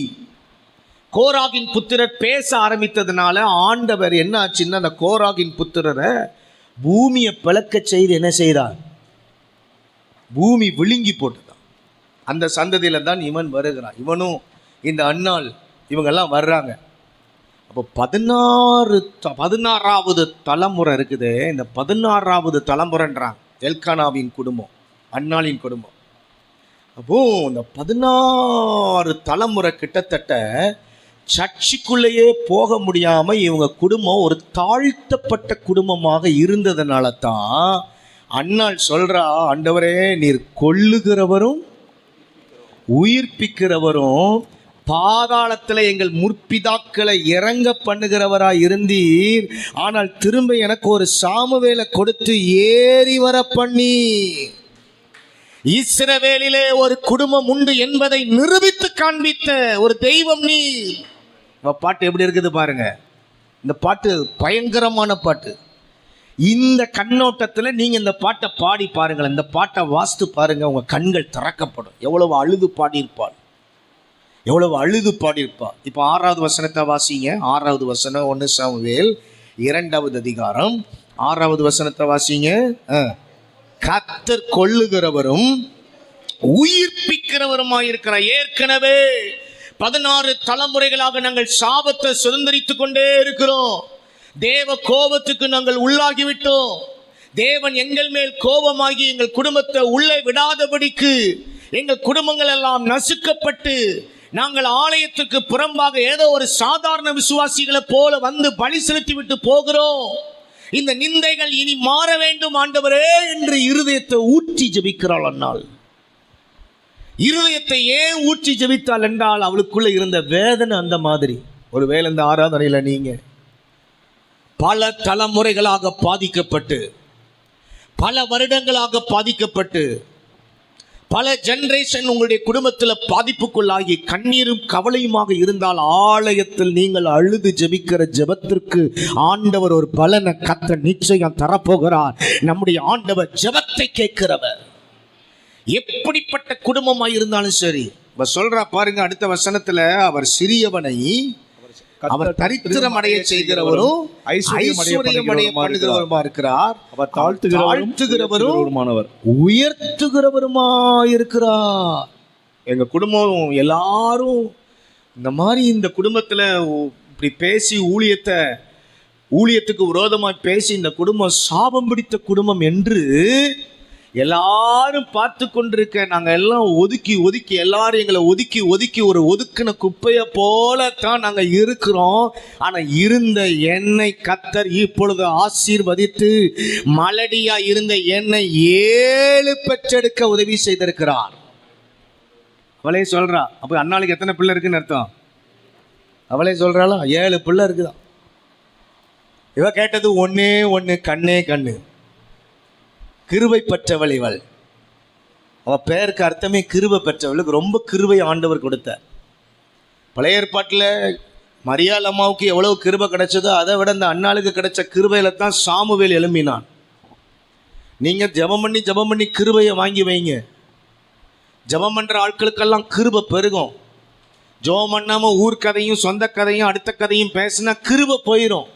கோராகின் புத்திரர் பேச ஆரம்பித்ததுனால ஆண்டவர் என்ன ஆச்சுன்னா அந்த கோராகின் புத்திரரை பூமியை பிளக்க செய்து என்ன செய்தார்? பூமி விழுங்கி போட்டுதான். அந்த சந்ததியில தான் இவன் வருகிறான். இவனும் இந்த அன்னாள் இவங்கெல்லாம் வர்றாங்க. அப்போ 16வது தலைமுறை இருக்குது. இந்த 16வது தலைமுறைன்றாங்க எல்கானாவின் குடும்பம், அன்னாளின் குடும்பம். அப்போ இந்த 16 தலைமுறை கிட்டத்தட்ட சர்ச்சுக்குள்ளேயே போக முடியாமல் இவங்க குடும்பம் ஒரு தாழ்த்தப்பட்ட குடும்பமாக இருந்ததுனால தான் அன்னாள் சொல்கிறா, ஆண்டவரே, நீர் கொல்லுகிறவரும் உயிர்ப்பிக்கிறவரும் பாதாளத்தில் எங்கள் முற்பிதாக்களை இறங்க பண்ணுகிறவராய் இருந்தீர். ஆனால் திரும்ப எனக்கு ஒரு சாமுவேலை கொடுத்து ஏறி வர பண்ணி இஸ்ரவேலிலே ஒரு குடும்பம் உண்டு என்பதை நிரூபித்து காண்பித்த ஒரு தெய்வம் நீ. பாட்டு எப்படி இருக்குது பாருங்க. இந்த பாட்டு பயங்கரமான பாட்டு. இந்த கண்ணோட்டத்தில் நீங்கள் இந்த பாட்டை பாடி பாருங்கள், இந்த பாட்டை வாசித்து பாருங்கள், உங்கள் கண்கள் திறக்கப்படும். எவ்வளவு அழுது பாடியிருப்பாள், எவ்வளவு அழுது பாடியிருப்பா. இப்போ 6வது வசனத்தை வாசிங்க. 6வது வசனம் 1 சாமுவேல் 2வது அதிகாரம் 6வது வசனத்தை வாசிங்க. கர்த்தர் கொல்லுகிறவரும் உயிர்ப்பிக்கிறவருமாயிருக்கிறார். ஏற்கனவே 16 தலைமுறைகளாக நாங்கள் சாபத்தை சுதந்திரித்து கொண்டே இருக்கிறோம். தேவ கோபத்துக்கு நாங்கள் உள்ளாகிவிட்டோம். தேவன் எங்கள் மேல் கோபமாகி எங்கள் குடும்பத்தை உள்ளே விடாதபடிக்கு எங்கள் குடும்பங்கள் எல்லாம் நசுக்கப்பட்டு நாங்கள் ஆலயத்துக்கு புறம்பாக ஏதோ ஒரு சாதாரண விசுவாசிகளை போல வந்து பலி செலுத்தி விட்டு போகிறோம். இந்த நிந்தைகள் இனி மாற வேண்டும் ஆண்டவரே என்று இருதயத்தை ஊற்றி ஜெபிக்கிறாள் அன்னாள். இருதயத்தை ஏன் ஊற்றி ஜெபித்தாள் என்றால் அவளுக்குள்ள இருந்த வேதனை அந்த மாதிரி. ஒருவேளை இந்த ஆராதனையில நீங்க பல தலைமுறைகளாக பாதிக்கப்பட்டு, பல வருடங்களாக பாதிக்கப்பட்டு, பல ஜெனரேஷன் உங்களுடைய குடும்பத்தில் பாதிப்புக்குள்ளாகி கண்ணீரும் கவலையுமாக இருந்தால், ஆலயத்தில் நீங்கள் அழுது ஜெபிக்கிற ஜெபத்திற்கு ஆண்டவர் ஒரு பலனை கத்த நிச்சயம் தரப்போகிறார். நம்முடைய ஆண்டவர் ஜெபத்தை கேட்கிறவர். எப்படிப்பட்ட குடும்பமாக இருந்தாலும் சரி. சொல்றா பாருங்க அடுத்த வசனத்துல, அவர் சிறியவனை அவர் தரித்திரம் அடைய செய்கிறவரும் ஐஸ்வர்யம் அடைய பண்ணுகிறவருமா இருக்கிறார். அவர் தாழ்த்துகிறவரும் உயர்த்துகிறவருமா இருக்கிறார். எங்க குடும்பம் எல்லாரும் இந்த மாதிரி இந்த குடும்பத்துல இப்படி பேசி ஊழியத்துக்கு விரோதமாய் பேசி இந்த குடும்பம் சாபம் பிடித்த குடும்பம் என்று எல்லாரும் பார்த்து கொண்டிருக்க, நாங்கள் எல்லாம் ஒதுக்கி எல்லாரும் எங்களை ஒதுக்கி ஒரு ஒதுக்கின குப்பையை போலத்தான் நாங்கள் இருக்கிறோம். ஆனால் இருந்த என்னை கர்த்தர் இப்பொழுது ஆசீர்வதித்து மலடியா இருந்த என்னை 7 பெற்றெடுக்க உதவி செய்திருக்கிறார். அவளே சொல்றா. அப்போ அண்ணாளுக்கு எத்தனை பிள்ளை இருக்குன்னு அர்த்தம்? அவளே சொல்றாளா 7 பிள்ளை இருக்குதான். இவ கேட்டது ஒன்னே ஒன்று, கண்ணே கண்ணு. கிருபை பெற்றவள் இவள். அவள் பெயருக்கு அர்த்தமே கிருபை பெற்றவளுக்கு. ரொம்ப கிருபை ஆண்டவர் கொடுத்தார். பழைய ஏற்பாட்டில் மரியாள் அம்மாவுக்கு எவ்வளவு கிருபை கிடைச்சதோ அதை விட இந்த அண்ணாளுக்கு கிடைச்ச கிருபையில தான் சாமுவேல் எழும்பினான். நீங்கள் ஜெபம் பண்ணி கிருபையை வாங்கி வைங்க. ஜெபம் பண்ணுற ஆட்களுக்கெல்லாம் கிருபை பெருகும். ஜெபம் பண்ணாமல் ஊர் கதையும் சொந்த கதையும் அடுத்த கதையும் பேசினா கிருபை போயிடும்.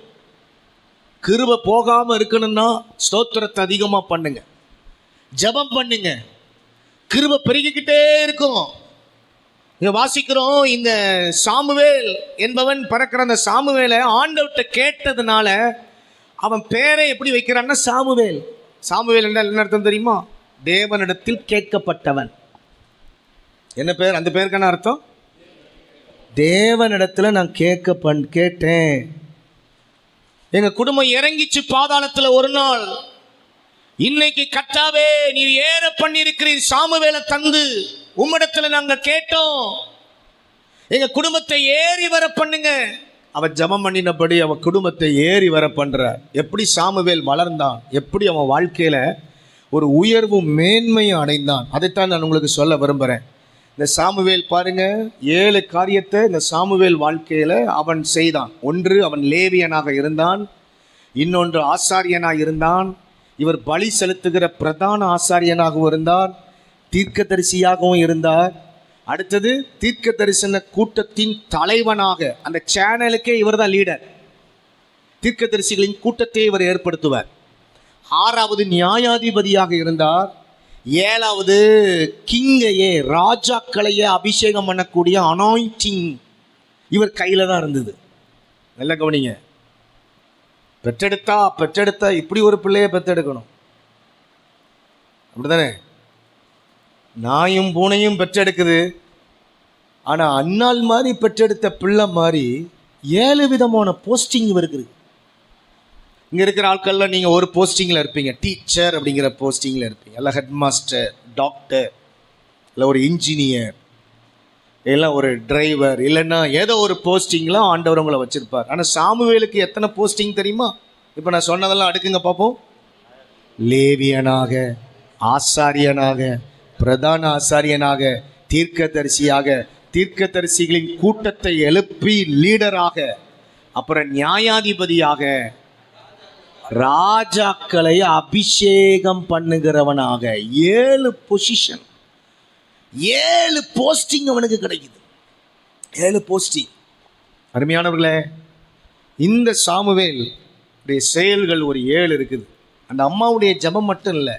கிருபை போகாமல் இருக்கணும்னா ஸ்தோத்திரத்தை அதிகமாக பண்ணுங்க, ஜெபம் பண்ணுங்க, கிருபை பெருகிக்கிட்டே இருக்கும். இங்க வாசிக்கிறோம், இந்த சாமுவேல் என்பவன் பிறக்கிற அந்த சாமுவேலை ஆண்டவர்கிட்ட கேட்டதுனால அவன் பேரை எப்படி வைக்கிறான்னா சாமுவேல். சாமுவேல் என்றால் என்ன அர்த்தம் தெரியுமா? தேவனிடத்தில் கேட்கப்பட்டவன். என்ன பேர்? அந்த பேருக்கான அர்த்தம் தேவனிடத்தில் நான் கேட்டேன். எங்க குடும்பம் இறங்கிச்சு பாதாளத்தில் ஒரு நாள். இன்னைக்கு கர்த்தாவே நீர் ஏற பண்ணியிருக்கிறீர் சாமுவேலை தந்து, உம்மிடத்துல நாங்க கேட்டோம், எங்க குடும்பத்தை ஏறி வர பண்ணுங்க. அவன் ஜெபம் பண்ணினபடி அவன் குடும்பத்தை ஏறி வர பண்ற. எப்படி சாமுவேல் வளர்ந்தான், எப்படி அவன் வாழ்க்கையில ஒரு உயர்வும் மேன்மையும் அடைந்தான், அதைத்தான் நான் உங்களுக்கு சொல்ல விரும்புகிறேன். இந்த சாமுவேல் பாருங்க, 7 காரியத்தை இந்த சாமுவேல் வாழ்க்கையில் அவன் செய்தான். ஒன்று, அவன் லேவியனாக இருந்தான். இன்னொன்று, ஆசாரியனாக இருந்தான். இவர் பலி செலுத்துகிற பிரதான ஆசாரியனாகவும் இருந்தார், தீர்க்கதரிசியாகவும் இருந்தார். அடுத்தது, தீர்க்க தரிசன கூட்டத்தின் தலைவனாக, அந்த சேனலுக்கே இவர் தான் லீடர். தீர்க்கதரிசிகளின் கூட்டத்தை இவர் ஏற்படுத்துவார். 6வது, நியாயாதிபதியாக இருந்தார். 7வது, கிங்கையே ராஜாக்களையே அபிஷேகம் பண்ணக்கூடிய அனாயிண்டிங் இவர் கையில் தான் இருந்தது. நல்ல கவனிங்க. பெற்றெடுத்தா இப்படி ஒரு பிள்ளையை பெற்றெடுக்கணும், அப்படிதானே? நாயும் பூனையும் பெற்றெடுக்குது. ஆனால் அன்னாள் மாதிரி பெற்றெடுத்த பிள்ளை மாதிரி 7 விதமான போஸ்டிங் இருக்குது. இங்கே இருக்கிற ஆட்கள்லாம் நீங்கள் ஒரு போஸ்டிங்கில் இருப்பீங்க, டீச்சர் அப்படிங்கிற போஸ்டிங்கில் இருப்பீங்க, இல்லை ஹெட் மாஸ்டர், டாக்டர், இல்லை ஒரு இன்ஜினியர், இல்லை ஒரு டிரைவர், இல்லைன்னா ஏதோ ஒரு போஸ்டிங்கில் ஆண்டவர் உங்களை வச்சுருப்பார். ஆனால் சாமுவேலுக்கு எத்தனை போஸ்டிங் தெரியுமா? இப்போ நான் சொன்னதெல்லாம் அடுக்குங்க பார்ப்போம். லேவியனாக, ஆசாரியனாக, பிரதான ஆசாரியனாக, தீர்க்கதரிசியாக, தீர்க்கதரிசிகளின் கூட்டத்தை எழுப்பி லீடராக, அப்புறம் நியாயாதிபதியாக, ராஜாக்களை அபிஷேகம் பண்ணுகிறவனாக. 7 பொசிஷன், 7 போஸ்டிங் அவனுக்கு கிடைக்குது. 7 போஸ்டிங். அருமையானவர்களே, இந்த சாமுவேல் செயல்கள் ஒரு 7 இருக்குது. அந்த அம்மாவுடைய ஜெபம் மட்டும் இல்லை,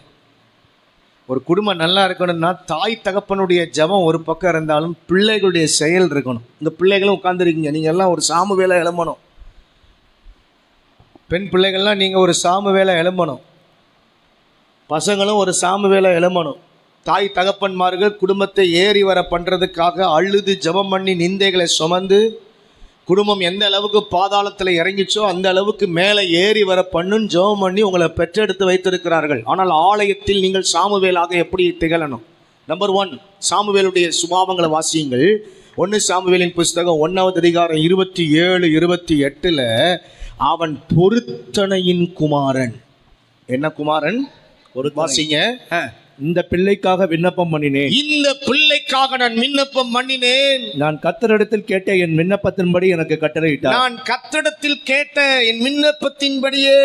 ஒரு குடும்பம் நல்லா இருக்கணும்னா தாய் தகப்பனுடைய ஜெபம் ஒரு பக்கம் இருந்தாலும் பிள்ளைகளுடைய செயல் இருக்கணும். இந்த பிள்ளைகளும் உட்காந்துருக்கீங்க, நீங்கள் எல்லாம் ஒரு சாமுவேலை எழும்பணும். பெண் பிள்ளைகள்லாம் நீங்கள் ஒரு சாமுவேலை எழும்பணும். பசங்களும் ஒரு சாமுவேலை எழும்பணும். தாய் தகப்பன்மார்கள் குடும்பத்தை ஏறி வர பண்ணுறதுக்காக அழுது ஜெபம் பண்ணி நிந்தைகளை சுமந்து குடும்பம் எந்த அளவுக்கு பாதாளத்தில் இறங்கிச்சோ அந்த அளவுக்கு மேலே ஏறி வர பண்ணுன்னு ஜெபம் பண்ணி உங்களை பெற்றெடுத்து வைத்திருக்கிறார்கள். ஆனால் ஆலயத்தில் நீங்கள் சாமுவேலாக எப்படி திகழணும்? நம்பர் 1, சாமுவேலுடைய சுபாவங்களை வாசியுங்கள். 1 சாமுவேலின் புஸ்தகம் 1வது அதிகாரம் 27, 28 அவன் பொருத்தனையின் குமாரன். என்ன குமாரன்? ஒரு வாசிங்க. இந்த பிள்ளைக்காக விண்ணப்பம் பண்ணினேன். இந்த பிள்ளைக்காக நான் விண்ணப்பம் பண்ணினேன். நான் கர்த்தரிடத்தில் கேட்ட என் விண்ணப்பத்தின்படி எனக்கு கட்டளையிட்டார். நான் கர்த்தரிடத்தில் கேட்ட என் விண்ணப்பத்தின்படியே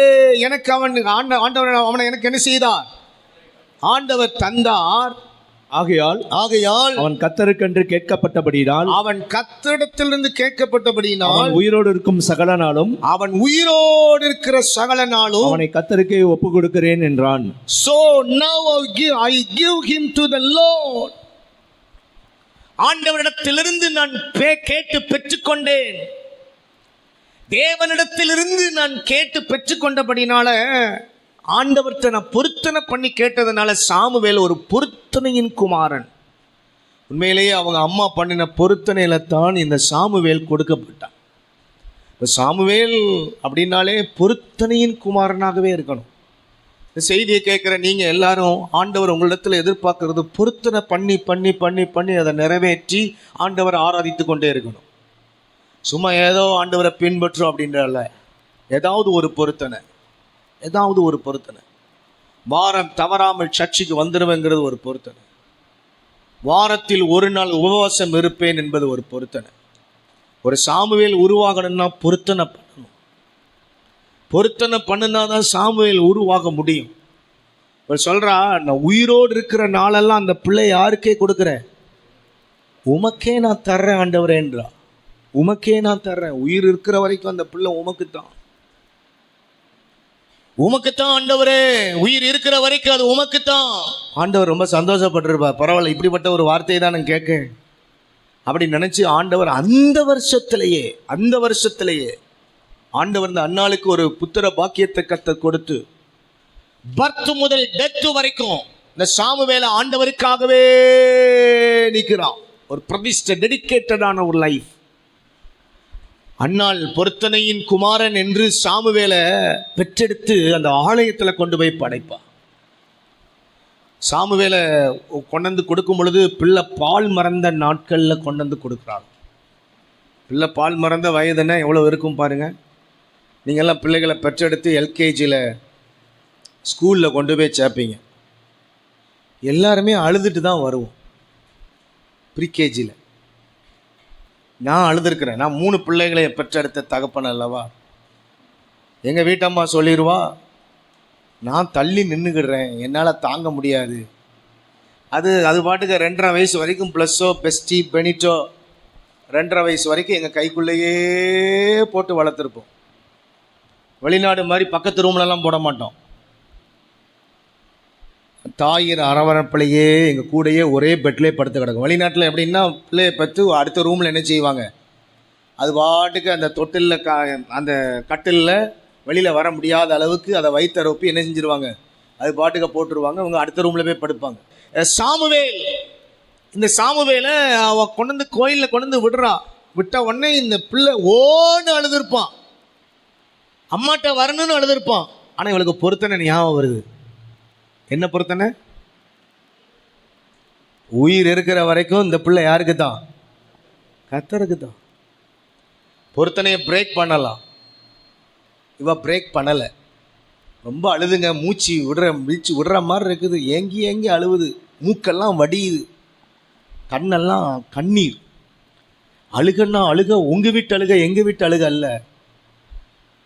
எனக்கு ஆண்டவர் அவனை எனக்கு என்ன செய்தார்? ஆண்டவர் தந்தார். ஆகையால் அவன் கர்த்தருக்கென்று கேட்கப்பட்டபடியினால், அவன் கர்த்தரிடத்திலிருந்து கேட்கப்பட்டபடியினால், அவன் உயிரோடு இருக்கும் சகல நாளும், அவன் உயிரோடு இருக்கிற சகல நாளும் அவனை கர்த்தருக்கே ஒப்பு கொடுக்கிறேன் என்றான். So now I give him to the Lord. ஆண்டவரிடத்திலிருந்து நான் கேட்டு பெற்றுக்கொண்டேன். தேவனிடத்திலிருந்து நான் கேட்டு பெற்றுக்கொண்டபடினால ஆண்டவர்கிட்ட நான் பொருத்தனை பண்ணி கேட்டதுனால சாமுவேல் ஒரு பொருத்தனையின் குமாரன். உண்மையிலேயே அவங்க அம்மா பண்ணின பொருத்தனையில தான் இந்த சாமுவேல் கொடுக்கப்பட்டான். இப்போ சாமுவேல் அப்படின்னாலே பொருத்தனையின் குமாரனாகவே இருக்கணும். இந்த செய்தியை கேட்குற நீங்கள் எல்லாரும் ஆண்டவர் உங்களிடத்தில் எதிர்பார்க்கறது பொருத்தனை பண்ணி பண்ணி பண்ணி பண்ணி அதை நிறைவேற்றி ஆண்டவரை ஆராதித்து கொண்டே இருக்கணும். சும்மா ஏதோ ஆண்டவரை பின்பற்றும் அப்படின்றல, ஏதாவது ஒரு பொருத்தனை, ஏதாவது ஒரு பொருத்தனை. வாரம் தவறாமல் சர்ச்சுக்கு வந்துடுவேங்கிறது ஒரு பொருத்தனை. வாரத்தில் ஒரு நாள் உபவாசம் இருப்பேன் என்பது ஒரு பொருத்தனை. ஒரு சாமுவேல் உருவாகணும்னா பொருத்தனை பண்ணணும். பொருத்தனை பண்ணுனா தான் சாமுவேல் உருவாக முடியும். இப்போ சொல்கிறா, நான் உயிரோடு இருக்கிற நாளெல்லாம் அந்த பிள்ளை யாருக்கே கொடுக்குறேன்? உமக்கே நான் தர்றேன் ஆண்டவரேன்றா. உமக்கே நான் தர்றேன். உயிர் இருக்கிற வரைக்கும் அந்த பிள்ளை உமக்குத்தான். உமக்குத்தான் ஆண்டவரே, உயிர் இருக்கிற வரைக்கும் அது உமக்குத்தான். ஆண்டவர் ரொம்ப சந்தோஷப்பட்டிருப்பா. பரவாயில்ல, இப்படிப்பட்ட ஒரு வார்த்தையை தான் நான் கேட்க அப்படி நினைச்சு ஆண்டவர் அந்த வருஷத்திலேயே ஆண்டவர் இந்த அன்னாளுக்கு ஒரு புத்திர பாக்கியத்தை கர்த்தர் கொடுத்து பர்த் முதல் டெத் வரைக்கும் இந்த சாமுவேலை ஆண்டவருக்காகவே நிற்கிறான். ஒரு பிரதிஷ்ட டெடிகேட்டடான ஒரு லைஃப். அன்னாள் பொருத்தனையின் குமாரன் என்று சாமுவேலை பெற்றெடுத்து அந்த ஆலயத்தில் கொண்டு போய் படைப்பான். சாமுவேலை கொண்டு கொடுக்கும் பொழுது பிள்ளை பால் மறந்த நாட்களில் கொண்டு கொடுக்குறாங்க. பிள்ளை பால் மறந்த வயதுன்னா எவ்வளோ இருக்கும் பாருங்கள். நீங்கள்லாம் பிள்ளைகளை பெற்றெடுத்து எல்கேஜியில் ஸ்கூலில் கொண்டு போய் சேர்ப்பீங்க. எல்லாருமே அழுதுட்டு தான் வருவோம். ப்ரீகேஜியில் நான் அழுதுருக்கிறேன். நான் 3 பிள்ளைகளை பெற்றெடுத்த தகப்பன் அல்லவா. எங்கள் வீட்டம்மா சொல்லிடுவா, நான் தள்ளி நின்றுக்கிடுறேன், என்னால் தாங்க முடியாது. அது பாட்டுக்கு 2.5 வயசு வரைக்கும் ப்ளஸ்ஸோ பெஸ்டி பெனிட்டோ 2.5 வயசு வரைக்கும் எங்கள் கைக்குள்ளேயே போட்டு வளர்த்துருப்போம். வெளிநாடு மாதிரி பக்கத்து ரூம்லலாம் போட மாட்டோம். தாயின் அரவணைப்பிலேயே எங்கள் கூடையே ஒரே பெட்லேயே படுத்து கிடக்கும். வெளிநாட்டில் எப்படின்னா பிள்ளையை பற்றி அடுத்த ரூமில் என்ன செய்வாங்க, அது பாட்டுக்கு அந்த தொட்டிலில் அந்த கட்டிலில் வெளியில் வர முடியாத அளவுக்கு அதை வைத்தரப்பி என்ன செஞ்சுருவாங்க, அது பாட்டுக்கு போட்டுருவாங்க. அவங்க அடுத்த ரூமில் போய் படுப்பாங்க. இந்த சாமுவேலை அவள் கொண்டு கோயிலில் கொண்டு விட்ட உடனே இந்த பிள்ளை ஓன்னு அழுதுருப்பான், அம்மாட்ட வரணும்னு அழுதுருப்பான். ஆனால் இவளுக்கு பொருத்தனை ஞாபகம் வருது. என்ன பொருத்தனை? உயிர் இருக்கிற வரைக்கும் இந்த பிள்ளை யாருக்கு தான்? கர்த்தருக்கு தான். பொருத்தனையை பிரேக் பண்ணலாம், இவ பிரேக் பண்ணலை. ரொம்ப அழுதுங்க, மூச்சு விடுற மாதிரி இருக்குது. ஏங்கி அழுவுது, மூக்கெல்லாம் வடியுது, கண்ணெல்லாம் கண்ணீர். அழுகன்னா அழுக, உங்கள் வீட்டு அழுக எங்கள் வீட்டு அழுக அல்ல.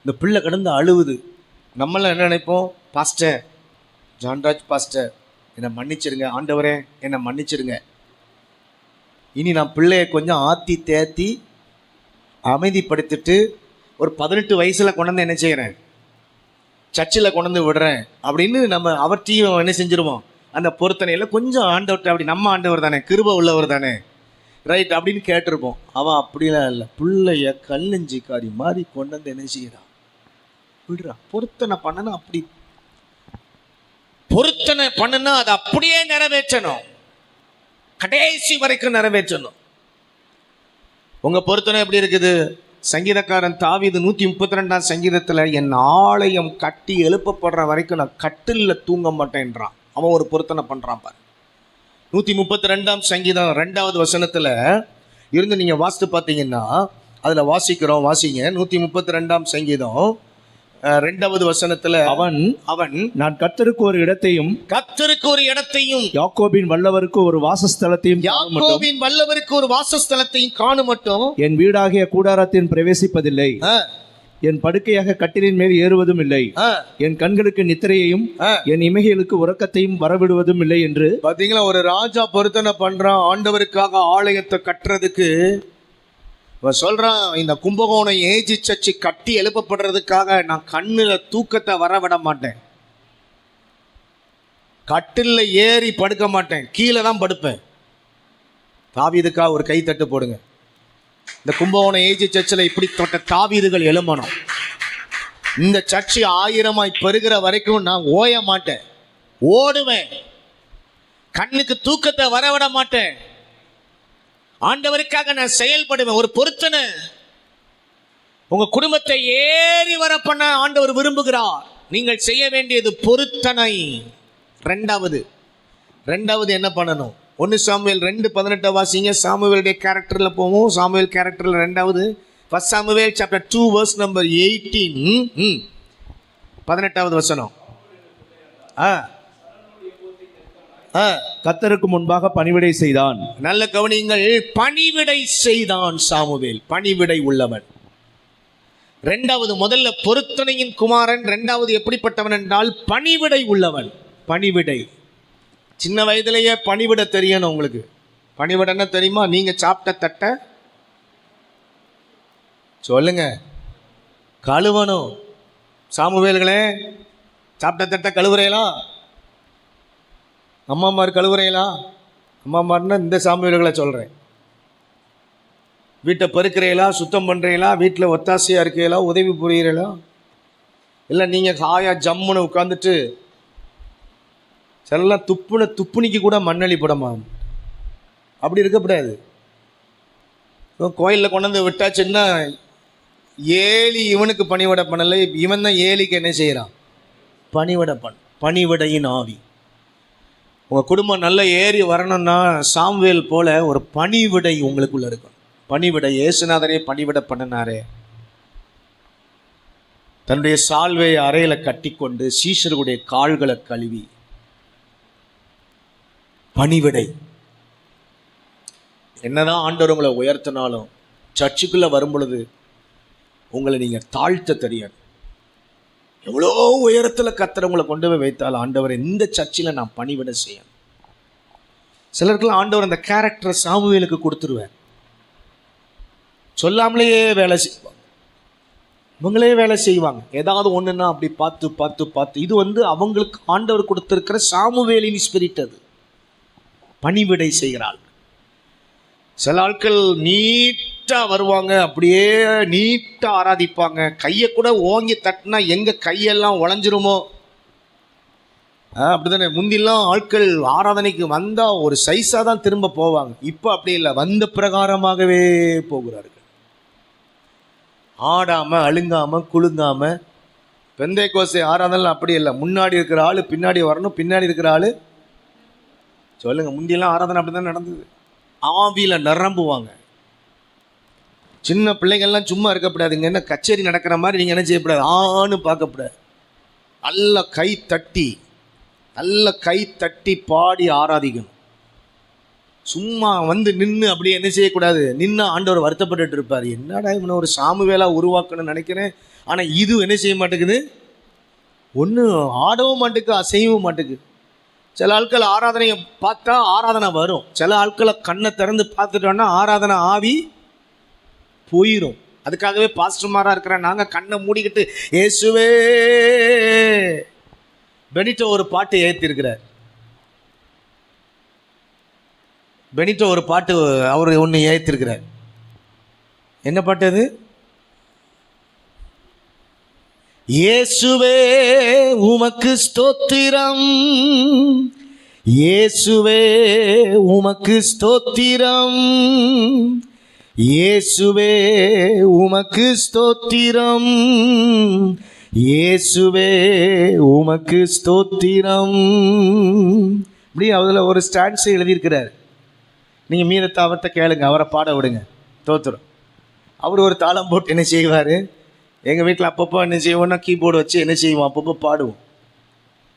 இந்த பிள்ளை கடந்து அழுவுது. நம்மளாம் என்ன நினைப்போம், பாஸ்டர் ஜான்ராஜ் பாஸ்டர் என்னை மன்னிச்சிருங்க, ஆண்டவரே என்னை மன்னிச்சிருங்க, இனி நான் பிள்ளையை கொஞ்சம் ஆற்றி தேத்தி அமைதிப்படுத்திட்டு ஒரு 18 வயசில் கொண்டு என்ன செய்கிறேன், சர்ச்சில் கொண்டு விடுறேன் அப்படின்னு நம்ம அவர்த்தையும் என்ன செஞ்சிருவோம், அந்த பொருத்தனையில் கொஞ்சம் ஆண்டவர்கிட்ட அப்படி நம்ம ஆண்டவர் தானே, கிருபை உள்ளவர் தானே, ரைட் அப்படின்னு கேட்டிருப்போம். அவன் அப்படிலாம் இல்லை, பிள்ளைய கல்லஞ்சிக்காரி மாதிரி கொண்டு என்ன செய்கிறான், விடுறான். பொருத்தனை பண்ணனா அப்படி பொருத்தனை பண்ணுனா அதை அப்படியே நிறைவேற்றணும், கடைசி வரைக்கும் நிறைவேற்றணும். உங்க பொருத்தனை எப்படி இருக்குது? சங்கீதக்காரன் தாவீது 132ஆம் சங்கீதத்துல என் ஆலயம் கட்டி எழுப்பப்படுற வரைக்கும் நான் கட்டில்ல தூங்க மாட்டேன்றான். அவன் ஒரு பொருத்தனை பண்றான் பாரு. 132ஆம் சங்கீதம் 2வது வசனத்துல இருந்து நீங்க வாசித்து பார்த்தீங்கன்னா அதுல வாசிங்க. 132ஆம் சங்கீதம் 2வது வசனத்துல அவன் நான் கர்த்தருக்கு ஒரு இடத்தையும் யாக்கோபின் வல்லவருக்கு ஒரு வாசஸ்தலத்தையும் காணும் மட்டும் என் வீடாகிய கூடாரத்தின் பிரவேசிப்பதில்லை, என் படுக்கையாக கட்டிலின் மேல் ஏறுவதும் இல்லை, என் கண்களுக்கு நித்திரையையும் என் இமைகளுக்கு உறக்கத்தையும் வரவிடுவதும் இல்லை என்று. பாத்தீங்களா, ஒரு ராஜா பொருத்தனை பண்றான் ஆண்டவருக்காக ஆலயத்தை கட்டுறதுக்கு. சொல்றான், இந்த கும்பகோணம் ஏஜி சர்ச்சு கட்டி எழுப்பப்படுறதுக்காக நான் கண்ணுல தூக்கத்தை வரவிட மாட்டேன், கட்டில்ல ஏறி படுக்க மாட்டேன், கீழே தான் படுப்பேன். தாவீதுக்காக ஒரு கை தட்டு போடுங்க. இந்த கும்பகோணம் ஏஜி சர்ச்சில் இப்படிப்பட்ட தாவீதுகள் எழுமணும். இந்த சர்ச்சு 1000 பெருகிற வரைக்கும் நான் ஓய மாட்டேன், ஓடுவேன், கண்ணுக்கு தூக்கத்தை வரவிட மாட்டேன், ஆண்டவருக்காக நான் செயல்படுவேன். ஒரு பொருத்தனை. உங்க குடும்பத்தை ஏறி வர பண்ண ஆண்டவர் விரும்புகிறார். நீங்கள் செய்ய வேண்டியது பொருத்தனை. ரெண்டாவது என்ன பண்ணணும்? 1 சாமுவேல் 2:18 வாசிங்க. சாமுவேலுடைய கேரக்டர்ல போவோம். சாமுவேல் கேரக்டர்ல 2வது 1 சாமுவேல் chapter 2 verse number 18 18வது வசனம். கர்த்தருக்கு முன்பாக பணிவிடை செய்தான். நல்ல கவனியுங்கள். பணிவிடை செய்தான் சாமுவேல், பணிவிடை உள்ளவன். 2வது, முதல்ல பொருத்தனையின் குமாரன். 2வது எப்படிப்பட்டவன் என்றால் பணிவிடை உள்ளவன். பணிவிடை. சின்ன வயதிலேயே பணிவிட தெரியணும் உங்களுக்கு. பணிவிடன்னா தெரியுமா? நீங்க சாப்பிட்ட தட்டை சொல்லுங்க கழுவணும். சாமுவேல்களே, சாப்பிட்ட தட்டை கழுவுறீங்களா? அம்மாமார் கழுவுறீங்களா? அம்மாமார்னா இந்த சாமுவேல்களை சொல்கிறேன். வீட்டை பெருக்கிறீங்களா? சுத்தம் பண்ணுறீங்களா? வீட்டில் ஒத்தாசையாக இருக்கீங்களா? உதவி புரிகிறீங்களா? இல்லை நீங்கள் ஹாயா ஜம்முன்னு உட்காந்துட்டு சிலலாம் துப்புனிக்கு கூட மண்ணளி போடமா, அப்படி இருக்கக்கூடாது. கோயிலில் கொண்டு வந்து விட்டாச்சுன்னா ஏலி இவனுக்கு பணிவிட பண்ணலை, இவன் தான் ஏலிக்கு என்ன செய்கிறான்? பணிவிட பணிவிடையின் ஆவி. உங்கள் குடும்பம் நல்லா ஏறி வரணும்னா சாமுவேல் போல ஒரு பணிவிடை உங்களுக்குள்ள இருக்கும். பணிவிடை. இயேசுநாதரே பணிவிட பண்ணினாரே. தன்னுடைய சால்வை அறையில் கட்டி கொண்டு சீஷர்களுடைய கால்களை கழுவி பணிவிடை. என்னதான் ஆண்டவர் உங்களை உயர்த்தினாலும் சர்ச்சுக்குள்ளே வரும் பொழுது உங்களை நீங்கள் தாழ்த்த தெரியாது. எவ்வளோ உயரத்தில் கர்த்தர் உங்களை கொண்டு போய் வைத்தால் ஆண்டவர் இந்த சர்ச்சில் நான் பணிவிட செய்யணும். சிலருக்குலாம் ஆண்டவர் அந்த கேரக்டரை சாமுவேலுக்கு கொடுத்துருவேன். சொல்லாமலேயே வேலை செய்வாங்க, இவங்களே வேலை செய்வாங்க. ஏதாவது ஒன்றுன்னா அப்படி பார்த்து இது அவங்களுக்கு ஆண்டவர் கொடுத்துருக்கிற சாமுவேலின் ஸ்பிரிட். அது பணிவிடை செய்கிறாள். சில ஆட்கள் நீட்டாக வருவாங்க, அப்படியே நீட்டாக ஆராதிப்பாங்க. கையை கூட ஓங்கி தட்டினா எங்கே கையெல்லாம் உழைஞ்சிருமோ அப்படி தானே. முந்திலாம் ஆட்கள் ஆராதனைக்கு வந்தால் ஒரு சைஸாக தான் திரும்ப போவாங்க. இப்போ அப்படி இல்லை, வந்த பிரகாரமாகவே போகிறார்கள். ஆடாமல் அழுங்காமல் குலுங்காமல். பெந்தைக்கோசை ஆராதனை அப்படி இல்லை. முன்னாடி இருக்கிற ஆள் பின்னாடி வரணும், பின்னாடி இருக்கிற ஆள் சொல்லுங்கள். முந்தியெல்லாம் ஆராதனை அப்படி தான் நடந்தது. ஆவியில் நிரம்புவாங்க. சின்ன பிள்ளைகள்லாம் சும்மா இருக்கக்கூடாதுங்க. என்ன கச்சேரி நடக்கிற மாதிரி நீங்கள் என்ன செய்யக்கூடாது? ஆன்னு பார்க்கக்கூடாது. நல்ல கை தட்டி பாடி ஆராதிக்கணும். சும்மா நின்று அப்படியே என்ன செய்யக்கூடாது. நின்று ஆண்டவர் வருத்தப்பட்டு இருப்பார். என்னடா இவனை ஒரு சாமுவேலா உருவாக்கணும்னு நினைக்கிறேன், ஆனால் இது என்ன செய்ய மாட்டேங்குது, ஒன்றும் ஆடவும் மாட்டேக்கு, அசையவும் மாட்டேங்குது. சில ஆட்கள் ஆராதனையை பார்த்தா ஆராதனை வரும், சில ஆட்களை கண்ணை திறந்து பார்த்துட்டோன்னா ஆராதனை ஆவி போயிடும். அதுக்காகவே பாஸ்டர்மாராக இருக்கிற நாங்கள் கண்ணை மூடிக்கிட்டு இயேசுவே. பெனிட்டோ ஒரு பாட்டு ஏற்றிருக்கிறார். பெனிட்டோ ஒரு பாட்டு அவர் ஒன்று ஏற்றிருக்கிறார். என்ன பாட்டு அது? இயேசுவே உமக்கு ஸ்தோத்திரம், இயேசுவே உமக்கு ஸ்தோத்திரம், இயேசுவே உமக்கு ஸ்தோத்திரம், இயேசுவே உமக்கு ஸ்தோத்திரம். இப்படி அதில் ஒரு ஸ்டான்ஸ் எழுதியிருக்கிறார். நீங்கள் மீதத்தை அவர்கிட்ட கேளுங்க, அவரை பாட விடுங்க. தோத்துரும். அவர் ஒரு தாளம் போட்டு என்ன செய்வார், எங்கள் வீட்டில் அப்பப்போ என்ன செய்வோம்னா கீபோர்டு வச்சு என்ன செய்வோம், அப்பப்போ பாடுவோம்.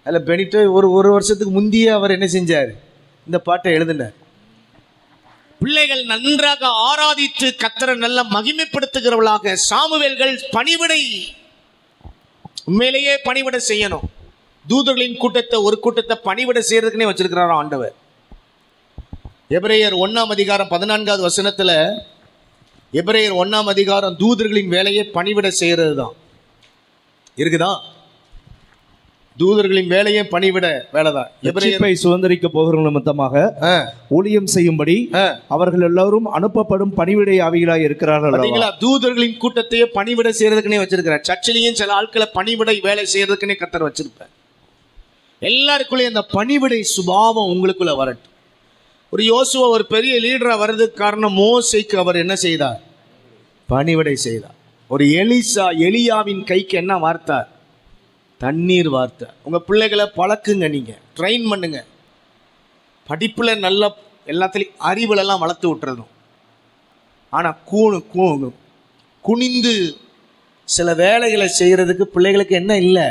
அதில் பெனிட்டோ ஒரு வருஷத்துக்கு முந்தையே அவர் என்ன செஞ்சார், இந்த பாட்டை எழுதினார். பிள்ளைகள் நன்றாக ஆராதித்து கர்த்தரை நல்ல மகிமைப்படுத்துகிறவர்களாக சாமுவேல்கள் பணிவிடை, உண்மையிலேயே பணிவிடை செய்யணும். தூதர்களின் கூட்டத்தை, ஒரு கூட்டத்தை பணிவிடை செய்யறதுக்குன்னே வச்சிருக்கிறார் ஆண்டவர். எபிரேயர் 1ஆம் அதிகாரம் 14வது வசனத்தில், எபிரேயர் 1ஆம் அதிகாரம் தூதர்களின் வேலையை பணிவிட செய்கிறது தான் இருக்குதா. தூதர்களின் வேலையை பணிவிட வேலை தான். எபிரேயரை சுதந்திரிக்க போகிற நிமித்தமாக ஊழியம் செய்யும்படி அவர்கள் எல்லாரும் அனுப்பப்படும் பணிவிடை ஆவிகளாய் இருக்கிறார்கள். தூதர்களின் கூட்டத்தையே பணிவிட செய்யறதுக்குன்னே வச்சிருக்கிறார். சர்ச்சிலையும் சில ஆட்களை பணிவிடை வேலை செய்யறதுக்குன்னே கர்த்தர் வச்சிருப்பார். எல்லாருக்குள்ளேயும் அந்த பணிவிடை சுபாவம் உங்களுக்குள்ள வரட்டும். ஒரு யோசுவா ஒரு பெரிய லீடராக வர்றதுக்கு காரணம் மோசேக்கு அவர் என்ன செய்தார், பணிவிடை செய்தார். ஒரு எலியாவின் கைக்கு என்ன வார்த்தார், தண்ணீர் வார்த்தார். உங்கள் பிள்ளைகளை பழக்குங்க, நீங்கள் ட்ரெயின் பண்ணுங்க. படிப்பில் நல்ல எல்லாத்துலேயும் அறிவுலெல்லாம் வளர்த்து விட்டுறதும். ஆனால் குனிந்து சில வேலைகளை செய்கிறதுக்கு பிள்ளைகளுக்கு என்ன இல்லை,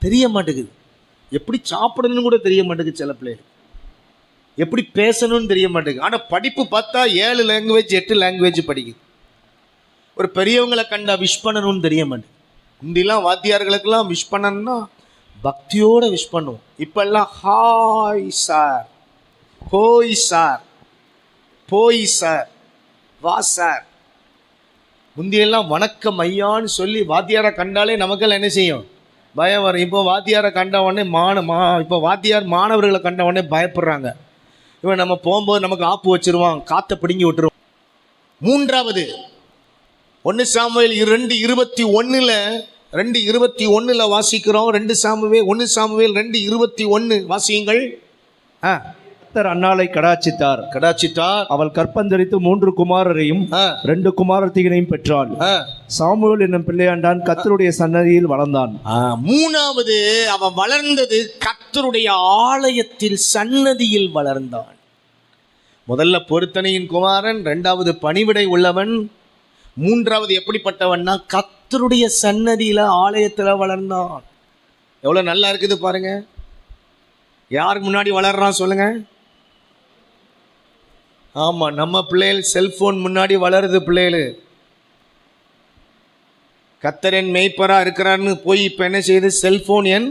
தெரிய மாட்டேங்குது. எப்படி சாப்பிடணும்னு கூட தெரிய மாட்டேங்குது. சில பிள்ளைகள் எப்படி பேசணும்னு தெரிய மாட்டேங்குது. ஆனால் படிப்பு பார்த்தா 7 லாங்குவேஜ் 8 லாங்குவேஜ் படிக்குது. ஒரு பெரியவங்களை கண்டா விஷ் பண்ணணும்னு தெரிய மாட்டேங்குது. முந்திலாம் வாத்தியார்களுக்கெல்லாம் விஷ் பண்ணணும்னா பக்தியோடு விஷ் பண்ணுவோம். இப்பெல்லாம் ஹாய் சார், ஹோய் சார், போய் சார், வா சார். முந்தியெல்லாம் வணக்கம் ஐயான்னு சொல்லி வாத்தியாரை கண்டாலே நமக்கெல்லாம் என்ன செய்யும், பயம் வரும். இப்போ வாத்தியாரை கண்ட உடனே இப்போ வாத்தியார் மாணவர்களை கண்ட உடனே பயப்படுறாங்க. இவன் நம்ம போகும்போது நமக்கு ஆப்பு வச்சிருவான், காற்றை பிடுங்கி விட்டுருவான். 3வது 1 சாமுவேல் 2:21 வாசிக்கிறோம். 1 சாமுவேல் 2:21 வாசியுங்கள். கர்த்தர் அன்னாளை கடாட்சித்தார். அவள் கற்பந்தரித்து 3 குமாரரையும் 2 குமாரத்திகளையும் பெற்றாள். சாமுவேல் என்னும் பிள்ளையாண்டான் கர்த்தருடைய சன்னதியில் வளர்ந்தான். 3வது அவன் வளர்ந்தது கர்த்தருடைய ஆலயத்தில் சன்னதியில் வளர்ந்தான். முதல்ல பொருத்தனையின் குமாரன், 2வது பணிவிடை உள்ளவன், 3வது எப்படிப்பட்டவன்னா கர்த்தருடைய சன்னதியில ஆலயத்துல வளர்ந்தான். எவ்வளவு நல்லா இருக்குது பாருங்க. யாருக்கு முன்னாடி வளர்றான் சொல்லுங்க. ஆமா, நம்ம பிள்ளைகள் செல்போன் முன்னாடி வளருது. பிள்ளைகள் கர்த்தர் என் மெய்ப்பரா இருக்கிறான்னு போய் இப்ப என்ன செய்யுது, செல்போன் என்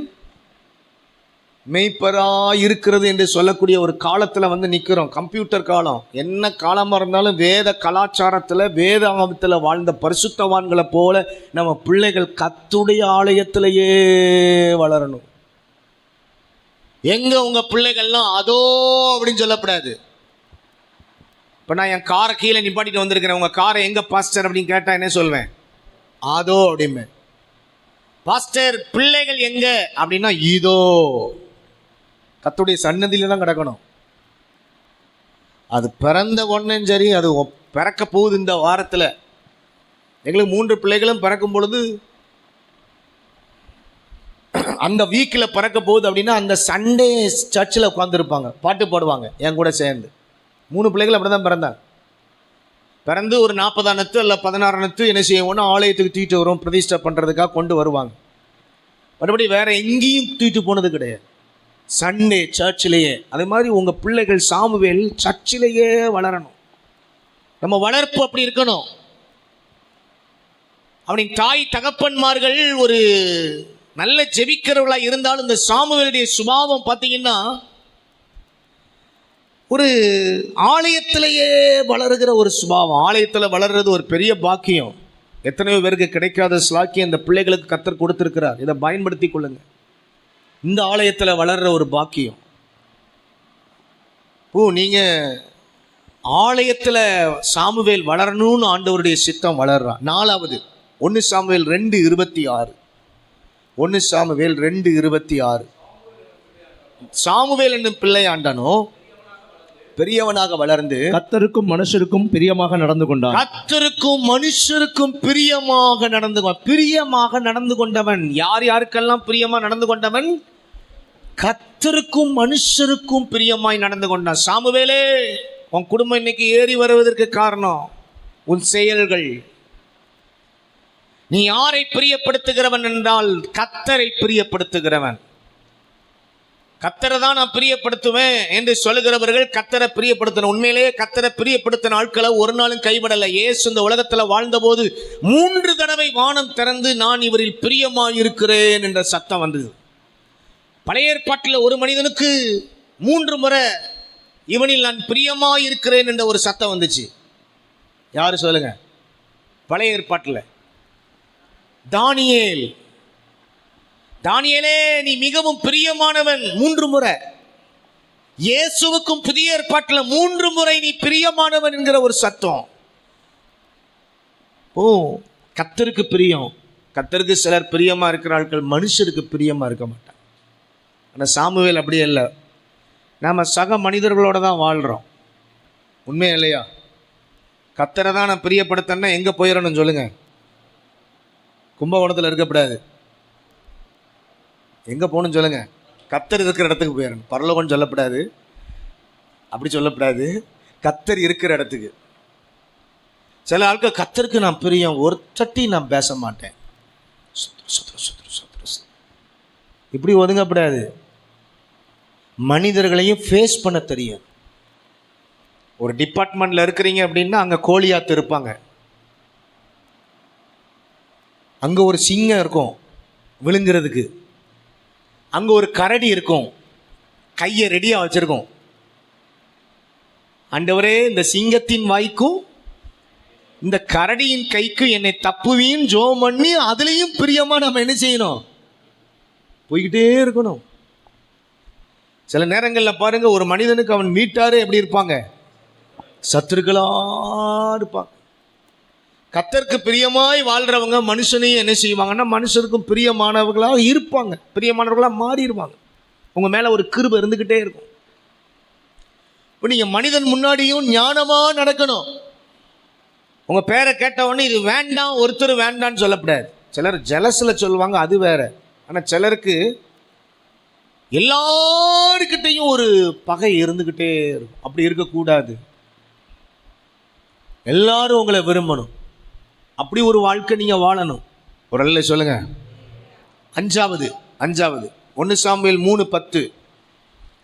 மெய்ப்பரா இருக்கிறது என்று சொல்லக்கூடிய ஒரு காலத்துல வந்து நிக்கிறோம். கம்ப்யூட்டர் காலம். என்ன காலமா இருந்தாலும் வேத கலாச்சாரத்துல வேதாகமத்துல வாழ்ந்த பரிசுத்தவான்களை போல நம்ம பிள்ளைகள் கர்த்தருடைய ஆலயத்திலேயே வளரணும். எங்க உங்க பிள்ளைகள்லாம் அதோ அப்படின்னு சொல்லப்படாது. இப்போ நான் என் காரை கீழே நிப்பாட்டிட்டு வந்திருக்கிறேன், உங்க காரை எங்க பாஸ்டர் அப்படின்னு கேட்டா என்ன சொல்வேன், அதோ அப்படிமே. பாஸ்டர் பிள்ளைகள் எங்க அப்படின்னா இதோ கர்த்தருடைய சன்னதியில தான் கிடக்கணும். அது பிறந்த ஒன்றும் சரி, அது பிறக்க போகுது இந்த வாரத்தில். எங்களுக்கு 3 பிள்ளைகளும் பிறக்கும் பொழுது அந்த வீக்கில் பிறக்க போகுது அப்படின்னா அந்த சண்டே சர்ச்சில் உட்காந்துருப்பாங்க, பாட்டு பாடுவாங்க என் கூட சேர்ந்து. 3 பிள்ளைகள் அப்படி தான் பிறந்தாங்க. பிறந்து ஒரு 40 அணத்து இல்லை 16 அணத்து என்ன செய்வோம்னா ஆலயத்துக்கு தூக்கிட்டு வரும், பிரதிஷ்டை பண்ணுறதுக்காக கொண்டு வருவாங்க. மறுபடி வேற எங்கேயும் தூக்கிட்டு போனது கிடையாது, சண்டே சர்ச்சிலேயே. அதே மாதிரி உங்கள் பிள்ளைகள் சாமுவேல் சர்ச்சிலேயே வளரணும். நம்ம வளர்ப்பு அப்படி இருக்கணும். அவனின் தாய் தகப்பன்மார்கள் ஒரு நல்ல ஜெபிக்கிறவர்களா இருந்தாலும் இந்த சாமுவேலுடைய சுபாவம் பார்த்தீங்கன்னா ஒரு ஆலயத்திலேயே வளருகிற ஒரு சுபாவம். ஆலயத்தில் வளர்றது ஒரு பெரிய பாக்கியம். எத்தனையோ பேருக்கு கிடைக்காத ஸ்லாக்கியம் இந்த பிள்ளைகளுக்கு கர்த்தர் கொடுத்திருக்கிறார். இதை பயன்படுத்தி கொள்ளுங்க. இந்த ஆலயத்தில் வளர்ற ஒரு பாக்கியம். நீங்கள் ஆலயத்தில் சாமுவேல் வளரணும்னு ஆண்டவருடைய சித்தம் வளர்றான். 4வது 1 சாமுவேல் 2:26. 1 சாமுவேல் 2:26. சாமுவேல் என்னும் பிள்ளையாண்டனோ பெரியவனாக வளர்ந்து கர்த்தருக்கும் மனுஷருக்கும் பிரியமாக நடந்து கொண்டான். கர்த்தருக்கும் மனுஷருக்கும் பிரியமாக நடந்து கொண்டவன். யார் யாருக்கெல்லாம் பிரியமா நடந்து கொண்டவன்? கர்த்தருக்கும் மனுஷருக்கும் பிரியமாய் நடந்து கொண்டான். சாமுவேலே, உன் குடும்பம் இன்னைக்கு ஏறி வருவதற்கு காரணம் உன் செயல்கள். நீ யாரை பிரியப்படுத்துகிறவன் என்றால் கர்த்தரை பிரியப்படுத்துகிறவன். கர்த்தரை தான் நான் பிரியப்படுத்துவேன் என்று சொல்லுகிறவர்கள் கர்த்தரை பிரியப்படுத்தணும். உண்மையிலேயே கர்த்தரை பிரியப்படுத்தின ஆட்களை ஒரு நாளும் கைவிடலை. இயேசு இந்த உலகத்தில் வாழ்ந்தபோது 3 தடவை வானம் திறந்து நான் இவரில் பிரியமாயிருக்கிறேன் என்ற சத்தம் வந்தது. பழைய ஏற்பாட்டில் ஒரு மனிதனுக்கு 3 முறை இவனில் நான் பிரியமாயிருக்கிறேன் என்ற ஒரு சத்தம் வந்துச்சு. யாரு சொல்லுங்க? பழைய ஏற்பாட்டில் தானியேலே, நீ மிகவும் பிரியமானவன் 3 முறை. இயேசுவுக்கும் புதிய ஏற்பாட்டில் 3 முறை நீ பிரியமானவன் என்கிற ஒரு சத்தம். கர்த்தருக்கு பிரியம். கர்த்தருக்கு சிலர் பிரியமா இருக்கிற ஆட்கள் மனுஷருக்கு பிரியமா இருக்க மாட்டாங்க. ஆனால் சாமுவேல் அப்படியே இல்லை. நாம் சக மனிதர்களோட தான் வாழ்கிறோம். உண்மையா இல்லையா? கர்த்தரை தான் நான் பிரியப்படுத்தேன்னா எங்கே போயிடணும் சொல்லுங்க? கும்பகோணத்தில் இருக்கக்கூடாது. எங்கே போகணும்னு சொல்லுங்க? கர்த்தர் இருக்கிற இடத்துக்கு போயிடணும். பரலோகம்னு சொல்லப்படாது, அப்படி சொல்லப்படாது. கர்த்தர் இருக்கிற இடத்துக்கு. சில ஆட்கள் கர்த்தருக்கு நான் பிரியம், ஒரு தட்டி நான் பேச மாட்டேன், இப்படி ஒதுங்கப்படாது. மனிதர்களையும் ஃபேஸ் பண்ண தெரியும். ஒரு டிபார்ட்மெண்ட்டில் இருக்கிறீங்க அப்படின்னா அங்கே கோழியாத்து இருப்பாங்க, அங்கே ஒரு சிங்கம் இருக்கும் விழுங்குறதுக்கு, அங்கே ஒரு கரடி இருக்கும் கையை ரெடியாக வச்சுருக்கோம். ஆண்டவரே, இந்த சிங்கத்தின் வாய்க்கும் இந்த கரடியின் கைக்கும் என்னை தப்புவின்னு ஜெபம் பண்ணி அதுலேயும் பிரியமாக நம்ம என்ன செய்யணும்? போய்கிட்டே இருக்கணும். சில நேரங்களில் பாருங்க, ஒரு மனிதனுக்கு அவன் வீட்டாரே எப்படி இருப்பாங்க? சத்துருக்களாக இருப்பாங்க. கர்த்தருக்கு பிரியமாய் வாழ்கிறவங்க மனுஷனையும் என்ன செய்வாங்கன்னா மனுஷருக்கும் பிரியமானவர்களாக இருப்பாங்க, பிரியமானவர்களாக மாறிடுவாங்க. உங்கள் மேலே ஒரு கிருபை இருந்துக்கிட்டே இருக்கும். இப்போ நீங்கள் மனிதன் முன்னாடியும் ஞானமாக நடக்கணும். உங்கள் பேரை கேட்டவொடனே இது வேண்டாம், ஒருத்தர் வேண்டான்னு சொல்லக்கூடாது. சிலர் ஜெலஸில் சொல்லுவாங்க, அது வேற. ஆனால் சிலருக்கு எல்லாருக்கிட்டையும் ஒரு பகை இருந்துக்கிட்டே இருக்கும். அப்படி இருக்கக்கூடாது. எல்லாரும் உங்களை விரும்பணும். அப்படி ஒரு வாழ்க்கை நீங்கள் வாழணும். ஒரு அல்ல சொல்லுங்க. அஞ்சாவது 1 சாமுவேல் 3:10.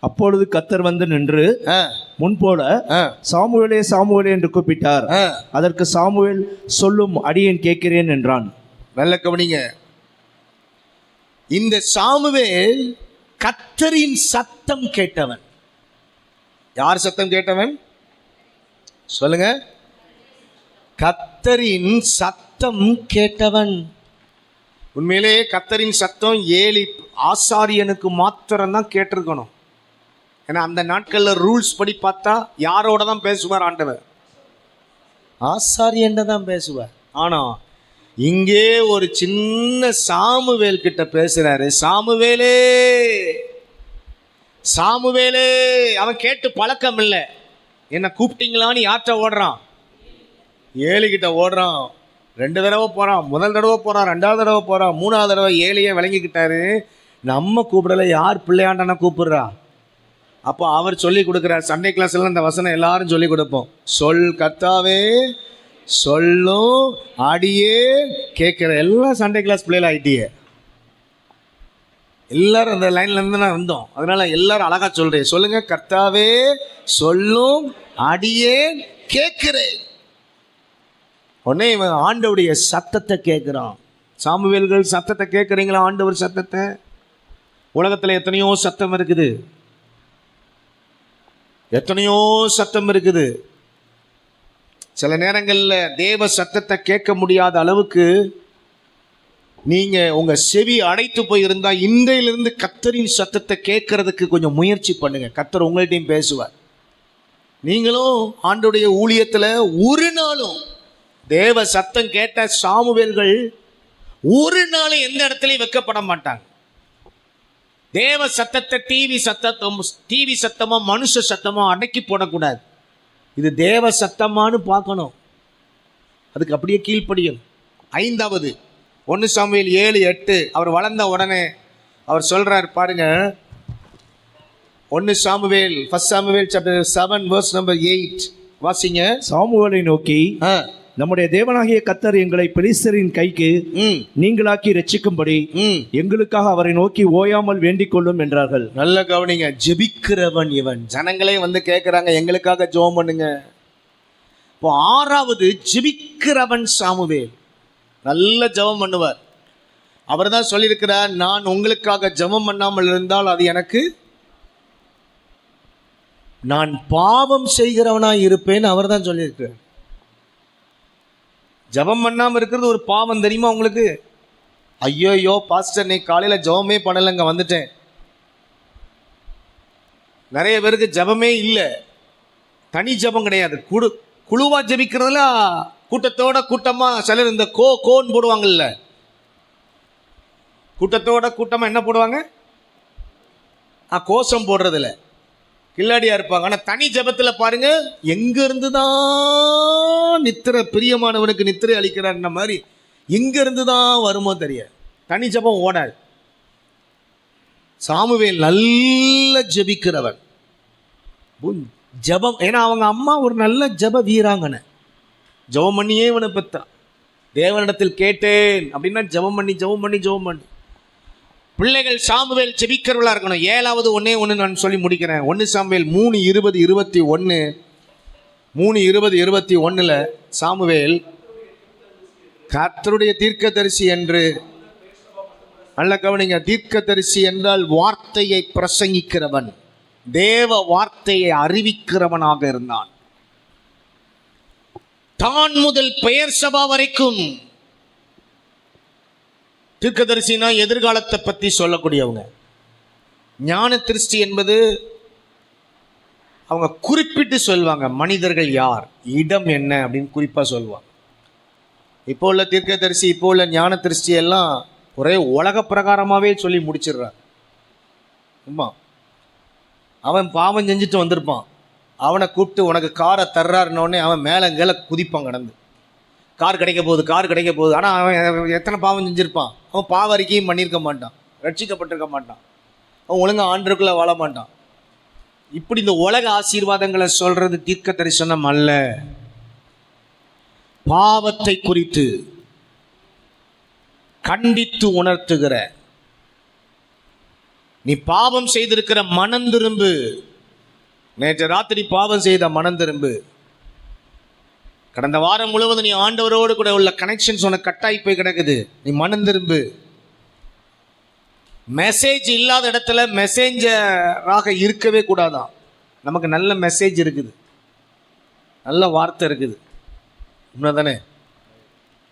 அப்பொழுது கர்த்தர் வந்து நின்று முன்போல சாமுவேலே சாமுவேலே என்று கூப்பிட்டார். அதற்கு சாமுவேல், சொல்லும் அடியேன் கேட்கிறேன் என்றான். நல்ல கவனிங்க. இந்த சாமுவேல் கர்த்தரின் சத்தம் கேட்டவன். யார் சத்தம் கேட்டவன் சொல்லுங்க? கர்த்தரின் சத்தம் கேட்டவன். உண்மையிலே கர்த்தரின் சத்தம் ஏலி ஆசாரியனுக்கு மாத்திரம்தான் கேட்டிருக்கணும். ஏன்னா அந்த நாட்களில் ரூல்ஸ் படி பார்த்தா யாரோட தான் பேசுவார் ஆண்டவர்? ஆசாரியன் தான் பேசுவார். ஆனால் இங்கே ஒரு சின்ன சாமுவேல் கிட்ட பேசுறாரு. சாமுவேலே, சாமுவேலே. அவன் கேட்டு பழக்கம் இல்லை. என்ன கூப்பிட்டீங்களான்னு யார்கிட்ட ஓடுறான்? ஏலிகிட்ட ஓடுறான். 2 தடவை போகிறான். முதல் தடவை போகிறான், 2வது தடவை போகிறான், 3வது தடவை ஏலியை விளங்கிக்கிட்டாரு. நம்ம கூப்பிடலை, யார் பிள்ளையாண்டனை கூப்பிடுறா? அப்போ அவர் சொல்லி கொடுக்குறார். சண்டே கிளாஸ்ல இந்த வசனம் எல்லாரும் சொல்லி கொடுப்போம். சொல் கர்த்தாவே, சொல்லும் அடியே கேட்குற. எல்லாம் சண்டே கிளாஸ் பிள்ளைகள் ஆகிட்டியே. எல்லாரும் அந்த லைன்லேருந்து நான் வந்தோம். அதனால எல்லாரும் அழகாக சொல்கிறேன். சொல்லுங்க, கர்த்தாவே, சொல்லும் அடியே கேட்குறேன். உடனே இவன் ஆண்டவருடைய சத்தத்தை கேட்குறான். சாமுவேல்கள் சத்தத்தை கேட்குறீங்களா? ஆண்டவர் சத்தத்தை. உலகத்தில் எத்தனையோ சத்தம் இருக்குது, எத்தனையோ சத்தம் இருக்குது. சில நேரங்களில் தேவ சத்தத்தை கேட்க முடியாத அளவுக்கு நீங்கள் உங்கள் செவி அடைத்து போயிருந்தால் இன்றையிலிருந்து கர்த்தரின் சத்தத்தை கேட்கறதுக்கு கொஞ்சம் முயற்சி பண்ணுங்க. கர்த்தர் உங்கள்கிட்டையும் பேசுவார். நீங்களும் ஆண்டவருடைய ஊழியத்தில் ஒரு நாளும் தேவ சத்தம் கேட்ட சாமுவேல்கள் ஒரு நாள் எந்த இடத்துலையும் வைக்கப்பட மாட்டாங்க. தேவ சத்தத்தை டிவி சத்தமோ மனுஷ சத்தமோ அடக்கி போடக்கூடாது. இது தேவ சத்தமானு பார்க்கணும், அதுக்கு அப்படியே கீழ்ப்படியும். 5வது 1 சாமுவேல் 7:8. அவர் வளர்ந்த உடனே அவர் சொல்றார் பாருங்க. 1 Samuel 1 Samuel chapter 7 verse number 8 வாசிங்க. சாமுவேலை நோக்கி, நம்முடைய தேவனாகிய கர்த்தர் எங்களை பெலிஸ்தரின் கைக்கு நீங்களாக்கி ரட்சிக்கும்படி எங்களுக்காக அவரை நோக்கி ஓயாமல் வேண்டிக் கொள்ளும் என்றார்கள். நல்ல கவனிங்க. ஜெபிக்கிறவன் இவன். ஜனங்களே வந்து கேட்குறாங்க, எங்களுக்காக ஜெபம் பண்ணுங்க. இப்போ 6வது ஜெபிக்கிறவன் சாமுவேல். நல்ல ஜெபம் பண்ணுவார். அவர் தான் சொல்லியிருக்கிறார், நான் உங்களுக்காக ஜெபம் பண்ணாமல் இருந்தால் அது எனக்கு, நான் பாவம் செய்கிறவனா இருப்பேன். அவர் தான் சொல்லியிருக்கிறார். ஜெபம் பண்ணாமல் இருக்கிறது ஒரு பாவம் தெரியுமா உங்களுக்கு? ஐயோயோ பாஸ்டர், நீ காலையில் ஜெபமே பண்ணலைங்க, வந்துட்டேன். நிறைய பேருக்கு ஜெபமே இல்லை, தனி ஜெபம் கிடையாது. குழுவாக ஜெபிக்கிறதுல கூட்டத்தோட கூட்டமாக சிலர் இந்த கோன்னு போடுவாங்கல்ல, கூட்டத்தோட கூட்டமாக என்ன போடுவாங்க? கோஷம் போடுறதில்ல கில்லாடியாக இருப்பாங்க. ஆனால் தனி ஜெபத்தில் பாருங்க, எங்கேருந்து தான் நித்திரை, பிரியமானவனுக்கு நித்திரை அளிக்கிறார்ன்ற மாதிரி எங்கேருந்து தான் வருமோ தெரியாது. தனி ஜெபம் ஓடாது. சாமுவேல் நல்ல ஜெபிக்கிறவன். ஜெபம், ஏன்னா அவங்க அம்மா ஒரு நல்ல ஜெப வீராங்கனை. ஜெபம் பண்ணியே இவனை பெற்றா. தேவனிடத்தில் கேட்டேன் அப்படின்னா ஜெபம் பண்ணி பிள்ளைகள் சாமுவேல் ஜெபிக்கிறவளா இருக்கணும். 7வது 1 நான் சொல்லி முடிக்கிறேன். 1 சாமுவேல் 3:20-21. 3:20-21 சாமுவேல் கர்த்தருடைய தீர்க்கதரிசி என்று, நல்ல கவனிங்க, தீர்க்கதரிசி என்றால் வார்த்தையை பிரசங்கிக்கிறவன், தேவ வார்த்தையை அறிவிக்கிறவனாக இருந்தான். தான் முதல் பெயர் சபா வரைக்கும் தீர்க்கதரிசினா எதிர்காலத்தை பற்றி சொல்லக்கூடியவங்க. ஞான திருஷ்டி என்பது அவங்க குறிப்பிட்டு சொல்லுவாங்க, மனிதர்கள் யார், இடம் என்ன அப்படின்னு குறிப்பாக சொல்லுவாங்க. இப்போ உள்ள தீர்க்கதரிசி, இப்போ உள்ள ஞான திருஷ்டி எல்லாம் ஒரே உலக பிரகாரமாகவே சொல்லி முடிச்சிடுறான். ஆமாம், அவன் பாவம் செஞ்சுட்டு வந்திருப்பான், அவனை கூப்பிட்டு உனக்கு காரை தர்றாருன்னொடனே அவன் மேலே கீழே குதிப்பான் கடந்து. கார் கிடைக்க போகுது. ஆனால் அவன் எத்தனை பாவம் செஞ்சுருப்பான்? அவன் பாவ அறிக்கையும் பண்ணியிருக்க மாட்டான், ரட்சிக்கப்பட்டிருக்க மாட்டான், அவன் ஒழுங்காக ஆண்டுக்குள்ளே வாழ மாட்டான். இப்படி இந்த உலக ஆசீர்வாதங்களை சொல்கிறது தீர்க்க தரிசனம் அல்ல. பாவத்தை குறித்து கண்டித்து உணர்த்துகிற, நீ பாவம் செய்திருக்கிற மனம் திரும்பு, நேற்று ராத்திரி பாவம் செய்த மனம் திரும்பு. கடந்த வாரம் முழுவதும் நீ ஆண்டவரோடு கூட உள்ள கனெக்ஷன்ஸ் உனக்கு கட்டாயி போய் கிடக்குது, நீ மனம் திரும்பு. மெசேஜ் இல்லாத இடத்துல மெசேஞ்சராக இருக்கவே கூடாதான். நமக்கு நல்ல மெசேஜ் இருக்குது, நல்ல வார்த்தை இருக்குது, உண்மைதானே?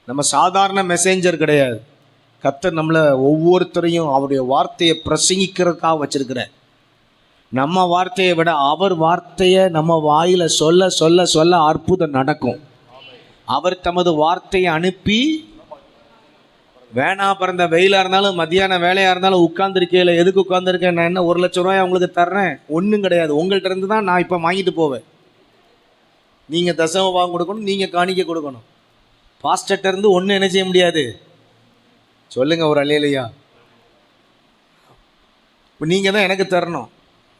நம்ம சாதாரண மெசேஞ்சர் கிடையாது. கர்த்தர் நம்மளை ஒவ்வொருத்தரையும் அவருடைய வார்த்தையை பிரசங்கிக்கிறதுக்காக வச்சிருக்கிற. நம்ம வார்த்தையை விட அவர் வார்த்தையை நம்ம வாயில் சொல்ல சொல்ல சொல்ல அற்புதம் நடக்கும். அவர் தமது வார்த்தையை அனுப்பி, வேணா பிறந்த வெயிலாக இருந்தாலும் மத்தியான வேலையாக இருந்தாலும் உட்கார்ந்துருக்கேன். எதுக்கு உட்கார்ந்துருக்கேன்? நான் என்ன 1 லட்சம் ரூபாய் உங்களுக்கு தர்றேன்? ஒன்றும் கிடையாது. உங்கள்கிட்ட இருந்து தான் நான் இப்போ வாங்கிட்டு போவேன். நீங்கள் தசம வாங்க கொடுக்கணும், நீங்கள் காணிக்க கொடுக்கணும். பாஸ்டர்ட்ட இருந்து ஒன்றும் என்ன செய்ய முடியாது. சொல்லுங்க ஒரு அல்லேலூயா. இப்போ நீங்கள் தான் எனக்கு தரணும்.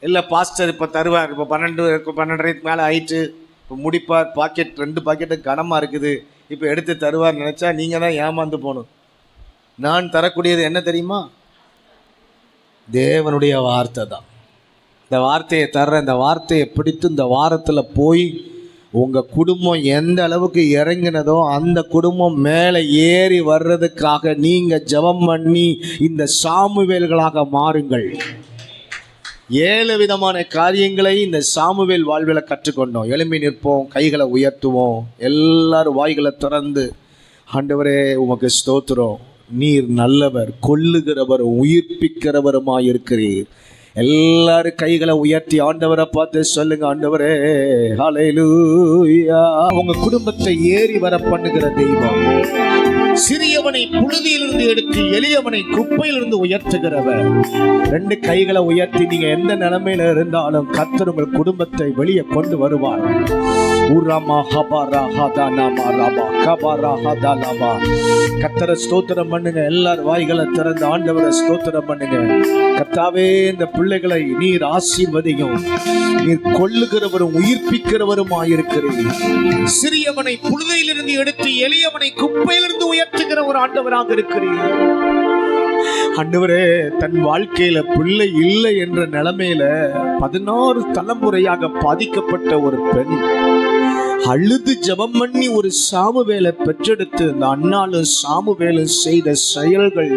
இல்லை பாஸ்டர் இப்போ தருவார், இப்போ 12:30 மேலே ஆயிடுச்சு, இப்போ முடிப்பார், பாக்கெட் 2 பாக்கெட்டு கனமாக இருக்குது, இப்போ எடுத்து தருவார் நினச்சா நீங்கள் தான் ஏமாந்து போகணும். நான் தரக்கூடியது என்ன தெரியுமா? தேவனுடைய வார்த்தை தான். இந்த வார்த்தையை தர்ற, இந்த வார்த்தையை பிடித்து இந்த வாரத்தில் போய் உங்கள் குடும்பம் எந்த அளவுக்கு இறங்கினதோ அந்த குடும்பம் மேலே ஏறி வர்றதுக்காக நீங்கள் ஜெபம் பண்ணி இந்த சாமுவேல்களாக மாறுங்கள். 7 விதமான காரியங்களை இந்த சாமுவேல் வாழ்வில் கற்றுக்கொண்டோம். எழும்பி நிற்போம், கைகளை உயர்த்துவோம், எல்லாரும் வாய்களை திறந்து, ஆண்டவரே உமக்கு ஸ்தோத்திரம், நீர் நல்லவர், கொல்லுகிறவர் உயிர்ப்பிக்கிறவருமாயிருக்கிறீர். எல்லாரும் கைகளை உயர்த்தி ஆண்டவரை பார்த்து சொல்லுங்க, ஆண்டவரே ஹல்லேலூயா. உங்க குடும்பத்தை ஏறி வர பண்ணுகிற தெய்வம், சிறியவனை புழுதியிலிருந்து எடுத்து எளியவனை குப்பையிலிருந்து உயர்த்துகிறவர். ரெண்டு கைகளை உயர்த்தி நீங்க எந்த நிலைமையில இருந்தாலும் கர்த்தர் உங்கள் குடும்பத்தை வெளியே கொண்டு வருவார். கர்த்தரை ஸ்தோத்திரம் பண்ணுங்க. எல்லாரும் வாய்களை திறந்து ஆண்டவரை ஸ்தோத்திரம் பண்ணுங்க. கர்த்தாவே, இந்த பிள்ளைகளை நீர் ஆசீர்வதியும். நீர் கொல்லுகிறவரும் உயிர்ப்பிக்கிறவருமாயிருக்கிறீர். சிறியவனை புழுதியிலிருந்து எடுத்து எளியவனை குப்பையிலிருந்து உயர்த்துகிற ஒரு ஆண்டவராக இருக்கிறீர். ஆண்டவரே, தன் வாழ்க்கையில பிள்ளை இல்லை என்ற நிலைமையில 16 தலைமுறையாக பாதிக்கப்பட்ட ஒரு பெண் அழுது ஜெபம் பண்ணி ஒரு சாமுவேலை பெற்றெடுத்து இந்த அன்னாலும் சாமுவேலும் செய்த செயல்கள்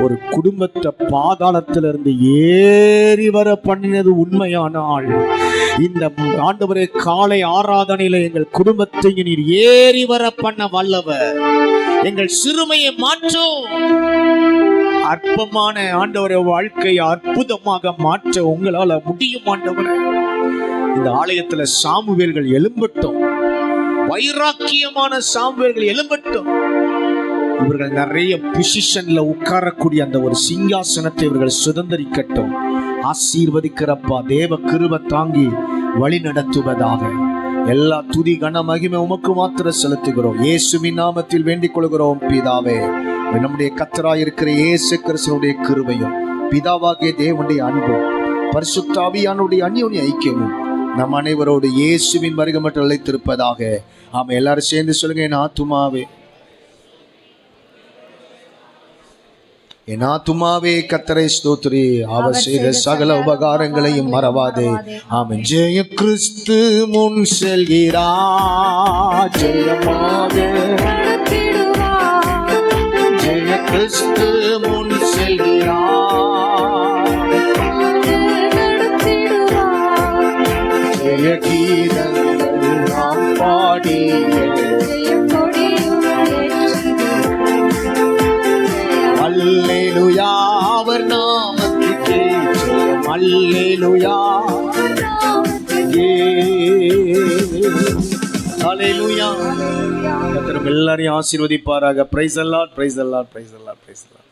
ஒரு குடும்பத்தை பாதாளத்திலிருந்து ஏறி வர பண்ணினது உண்மையானால், இந்த ஆண்டவரே காலை ஆராதனையில எங்கள் குடும்பத்தை நீர் ஏறி வர பண்ண வல்லவர். எங்கள் சிறுமையை மாற்றும். அற்பமான ஆண்டவரே வாழ்க்கையை அற்புதமாக மாற்ற உங்களால முடியும் ஆண்டவரே. இந்த ஆலயத்துல சாமுவேல்கள் எழும்பட்டும், வைராக்கியமான சாமுவேல்கள் எழும்பட்டும். இவர்கள் நிறைய பொசிஷன்ல உட்காரக்கூடிய அந்த ஒரு சிங்காசனத்தை இவர்கள் சுதந்திரிக்கட்டும். ஆசீர்வதிக்கிறப்பா, தேவ கிருபை தாங்கி வழி நடத்துவதாக. எல்லா துதி கன மகிமை உமக்கு மாத்திர செலுத்துகிறோம். இயேசுவின் நாமத்தில் வேண்டிக் கொள்கிறோம் பிதாவே. நம்முடைய கர்த்தராய் இருக்கிற இயேசு கிறிஸ்துவினுடைய கிருபையும் பிதாவாகிய தேவனுடைய அன்பும் பரிசுத்த ஆவியானுடைய அந்யோன்ய ஐக்கியமும் நம் அனைவரோடு இயேசுவின் வருகை மட்டும் நிலைத்திருப்பதாக. ஆமா, எல்லாரும் சேர்ந்து சொல்லுங்க, என் ஆத்துமாவே, என் ஆத்துமாவே கர்த்தரை ஸ்தோத்திரி, அவர் செய்த சகல உபகாரங்களையும் மறவாதே. ஆமென். ஜெய கிறிஸ்து முன் செல்கிறார், ஜெயமாக ஜெய கிறிஸ்து முன் செல்கிறார், ஜெய கீதங்கள் நாம் பாடி அல்லேலூயா அவர் நாமத்துக்கே ஜெயம். அல்லேலூயா, அல்லேலூயா. கர்த்தர் எல்லாரையும் ஆசீர்வதிப்பாராக. Praise the Lord, praise the Lord, praise the Lord, praise the Lord.